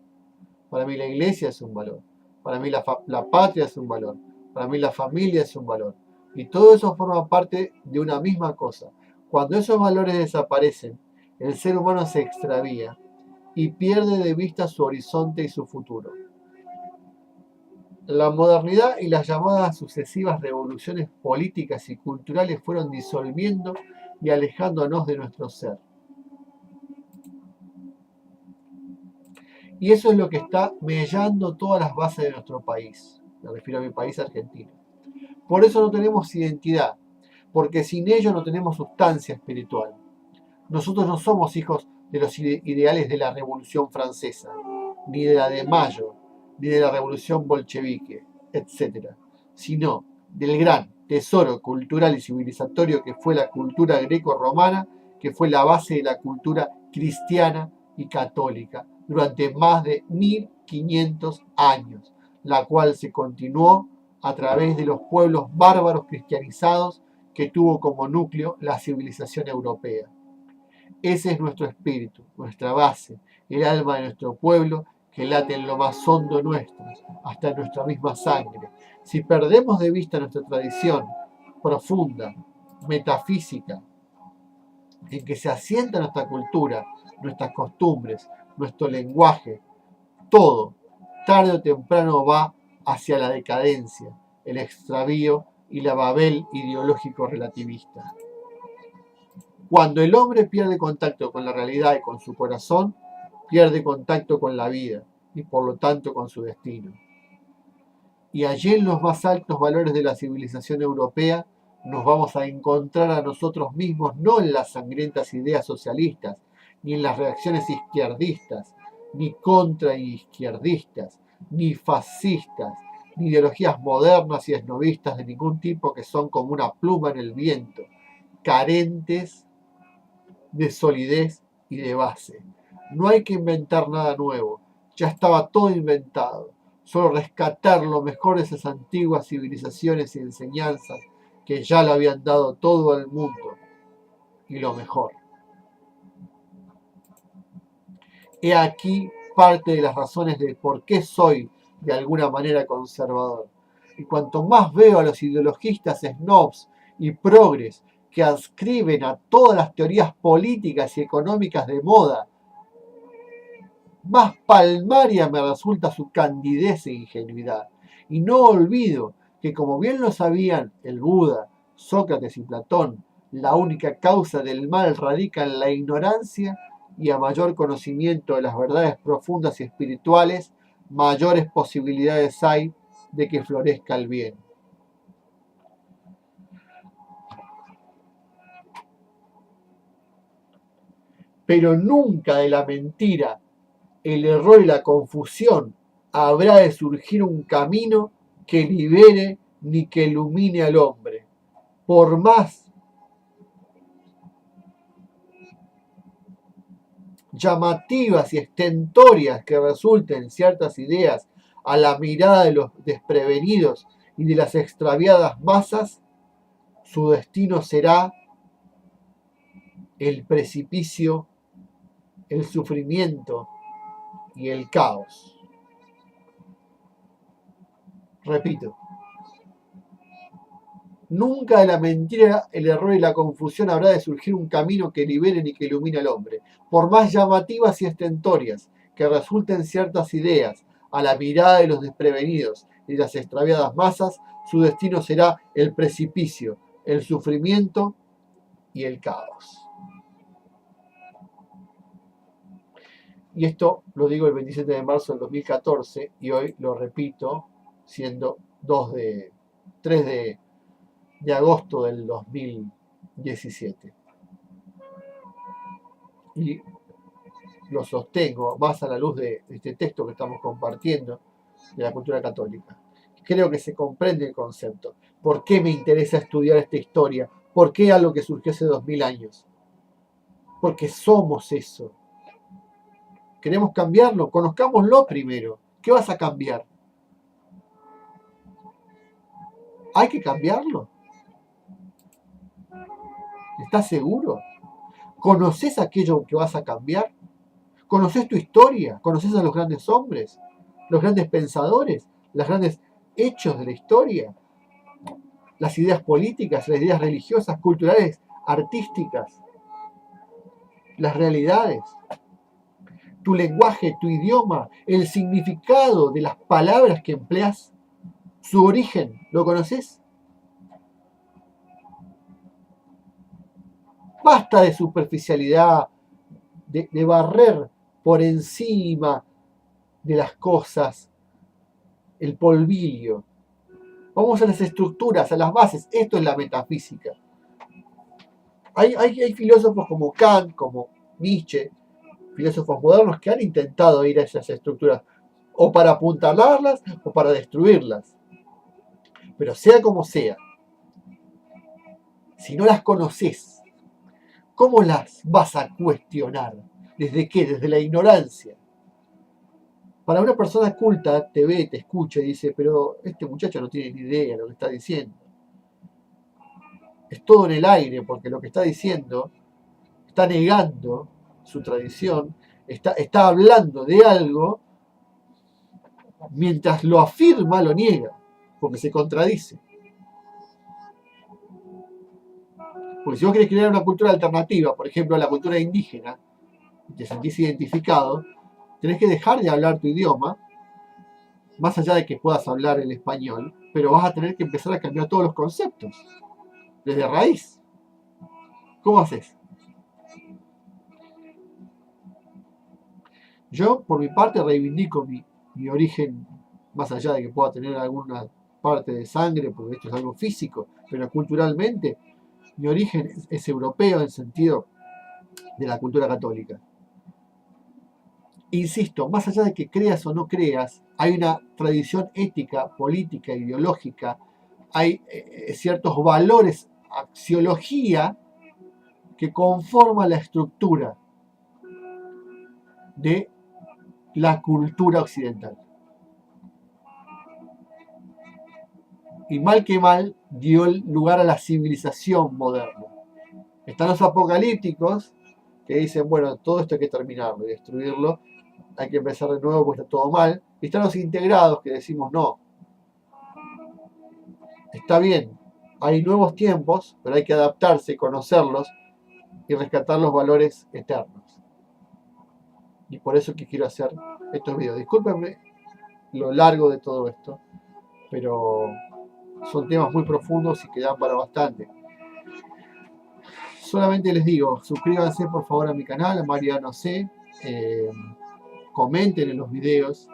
para mí la iglesia es un valor, para mí la patria es un valor, para mí la familia es un valor, y todo eso forma parte de una misma cosa. Cuando esos valores desaparecen, el ser humano se extravía y pierde de vista su horizonte y su futuro. La modernidad y las llamadas sucesivas revoluciones políticas y culturales fueron disolviendo y alejándonos de nuestro ser. Y eso es lo que está mellando todas las bases de nuestro país. Me refiero a mi país, Argentina. Por eso no tenemos identidad, porque sin ello no tenemos sustancia espiritual. Nosotros no somos hijos de los ideales de la Revolución Francesa, ni de la de Mayo, ni de la Revolución Bolchevique, etc., sino del gran tesoro cultural y civilizatorio que fue la cultura greco-romana, que fue la base de la cultura cristiana y católica durante más de 1500 años, la cual se continuó a través de los pueblos bárbaros cristianizados que tuvo como núcleo la civilización europea. Ese es nuestro espíritu, nuestra base, el alma de nuestro pueblo que late en lo más hondo nuestro, hasta en nuestra misma sangre. Si perdemos de vista nuestra tradición profunda, metafísica, en que se asienta nuestra cultura, nuestras costumbres, nuestro lenguaje, todo, tarde o temprano va hacia la decadencia, el extravío y la Babel ideológico relativista. Cuando el hombre pierde contacto con la realidad y con su corazón, pierde contacto con la vida y por lo tanto con su destino. Y allí en los más altos valores de la civilización europea nos vamos a encontrar a nosotros mismos no en las sangrientas ideas socialistas, ni en las reacciones izquierdistas, ni contraizquierdistas, ni fascistas, ni ideologías modernas y esnovistas de ningún tipo que son como una pluma en el viento, carentes de solidez y de base. No hay que inventar nada nuevo, ya estaba todo inventado. Solo rescatar lo mejor de esas antiguas civilizaciones y enseñanzas que ya le habían dado todo al mundo y lo mejor. He aquí parte de las razones de por qué soy de alguna manera conservador. Y cuanto más veo a los ideologistas snobs y progres que adscriben a todas las teorías políticas y económicas de moda, más palmaria me resulta su candidez e ingenuidad. Y no olvido que, como bien lo sabían el Buda, Sócrates y Platón, la única causa del mal radica en la ignorancia, y a mayor conocimiento de las verdades profundas y espirituales, mayores posibilidades hay de que florezca el bien. Pero nunca de la mentira, el error y la confusión habrá de surgir un camino que libere ni que ilumine al hombre. Por más llamativas y estentorias que resulten ciertas ideas a la mirada de los desprevenidos y de las extraviadas masas, su destino será el precipicio, el sufrimiento y el caos. Repito, nunca de la mentira, el error y la confusión habrá de surgir un camino que libere y que ilumine al hombre. Por más llamativas y estentorias que resulten ciertas ideas a la mirada de los desprevenidos y las extraviadas masas, su destino será el precipicio, el sufrimiento y el caos. Y esto lo digo el 27 de marzo del 2014 y hoy lo repito siendo 3 de agosto del 2017. Y lo sostengo más a la luz de este texto que estamos compartiendo de la cultura católica. Creo que se comprende el concepto. ¿Por qué me interesa estudiar esta historia? ¿Por qué algo que surgió hace 2000 años? Porque somos eso. ¿Queremos cambiarlo? Conozcámoslo primero. ¿Qué vas a cambiar? ¿Hay que cambiarlo? ¿Estás seguro? ¿Conoces aquello que vas a cambiar? ¿Conoces tu historia? ¿Conoces a los grandes hombres? ¿Los grandes pensadores? ¿Los grandes hechos de la historia? ¿Las ideas políticas? ¿Las ideas religiosas, culturales, artísticas? ¿Las realidades? ¿Tu lenguaje, tu idioma? ¿El significado de las palabras que empleas? ¿Su origen? ¿Lo conoces? Basta de superficialidad, de barrer por encima de las cosas el polvillo. Vamos a las estructuras, a las bases. Esto es la metafísica. Hay filósofos como Kant, como Nietzsche, filósofos modernos que han intentado ir a esas estructuras o para apuntalarlas o para destruirlas. Pero sea como sea, si no las conoces, ¿cómo las vas a cuestionar? ¿Desde qué? Desde la ignorancia. Para una persona culta, te ve, te escucha y dice, pero este muchacho no tiene ni idea de lo que está diciendo. Es todo en el aire, porque lo que está diciendo está negando su tradición, está hablando de algo, mientras lo afirma, lo niega, porque se contradice. Porque si vos querés crear una cultura alternativa, por ejemplo, la cultura indígena, y te sentís identificado, tenés que dejar de hablar tu idioma, más allá de que puedas hablar el español, pero vas a tener que empezar a cambiar todos los conceptos, desde raíz. ¿Cómo haces? Yo, por mi parte, reivindico mi origen, más allá de que pueda tener alguna parte de sangre, porque esto es algo físico, pero culturalmente, mi origen es europeo en sentido de la cultura católica. Insisto, más allá de que creas o no creas, hay una tradición ética, política, ideológica, hay ciertos valores, axiología que conforman la estructura de la cultura occidental. y mal que mal dio lugar a la civilización moderna. Están los apocalípticos que dicen, bueno, todo esto hay que terminarlo y destruirlo, hay que empezar de nuevo porque está todo mal. Y están los integrados que decimos, no, está bien, hay nuevos tiempos, pero hay que adaptarse, conocerlos y rescatar los valores eternos. Y por eso que quiero hacer estos videos. Discúlpenme lo largo de todo esto, pero son temas muy profundos y que dan para bastante. Solamente les digo, suscríbanse por favor a mi canal, a Mariano C. Comenten en los videos.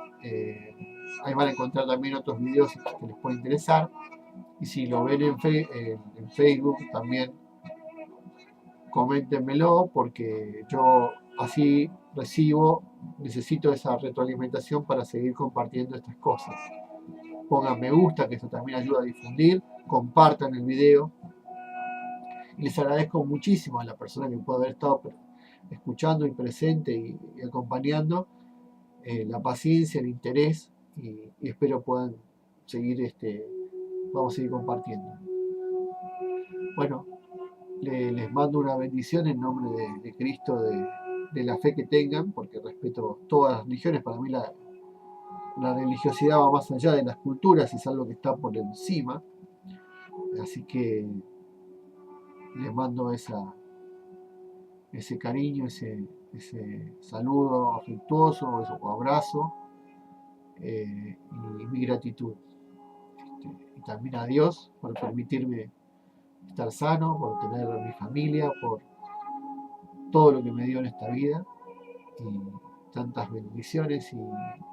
Ahí van a encontrar también otros videos que les pueden interesar. Y si lo ven en Facebook también, coméntenmelo porque yo así necesito esa retroalimentación para seguir compartiendo estas cosas. Pongan me gusta, que eso también ayuda a difundir, compartan el video. Y les agradezco muchísimo a la persona que puede haber estado escuchando y presente y acompañando, la paciencia, el interés, y espero puedan seguir, vamos a seguir compartiendo. Bueno, les mando una bendición en nombre de Cristo, de la fe que tengan, porque respeto todas las religiones. Para mí la religiosidad va más allá de las culturas, es algo que está por encima. Así que les mando ese cariño, ese saludo afectuoso, ese abrazo, y mi gratitud. Y también a Dios por permitirme estar sano, por tener a mi familia, por todo lo que me dio en esta vida, y tantas bendiciones, y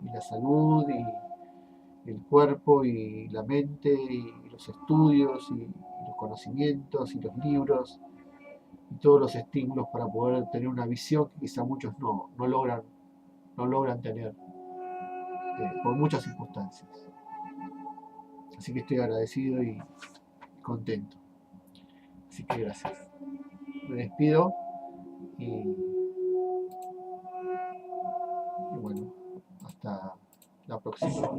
la salud, y el cuerpo, y la mente, y los estudios, y los conocimientos, y los libros, y todos los estímulos para poder tener una visión que quizá muchos no logran tener, por muchas circunstancias. Así que estoy agradecido y contento. Así que gracias. Me despido y bueno, hasta la próxima.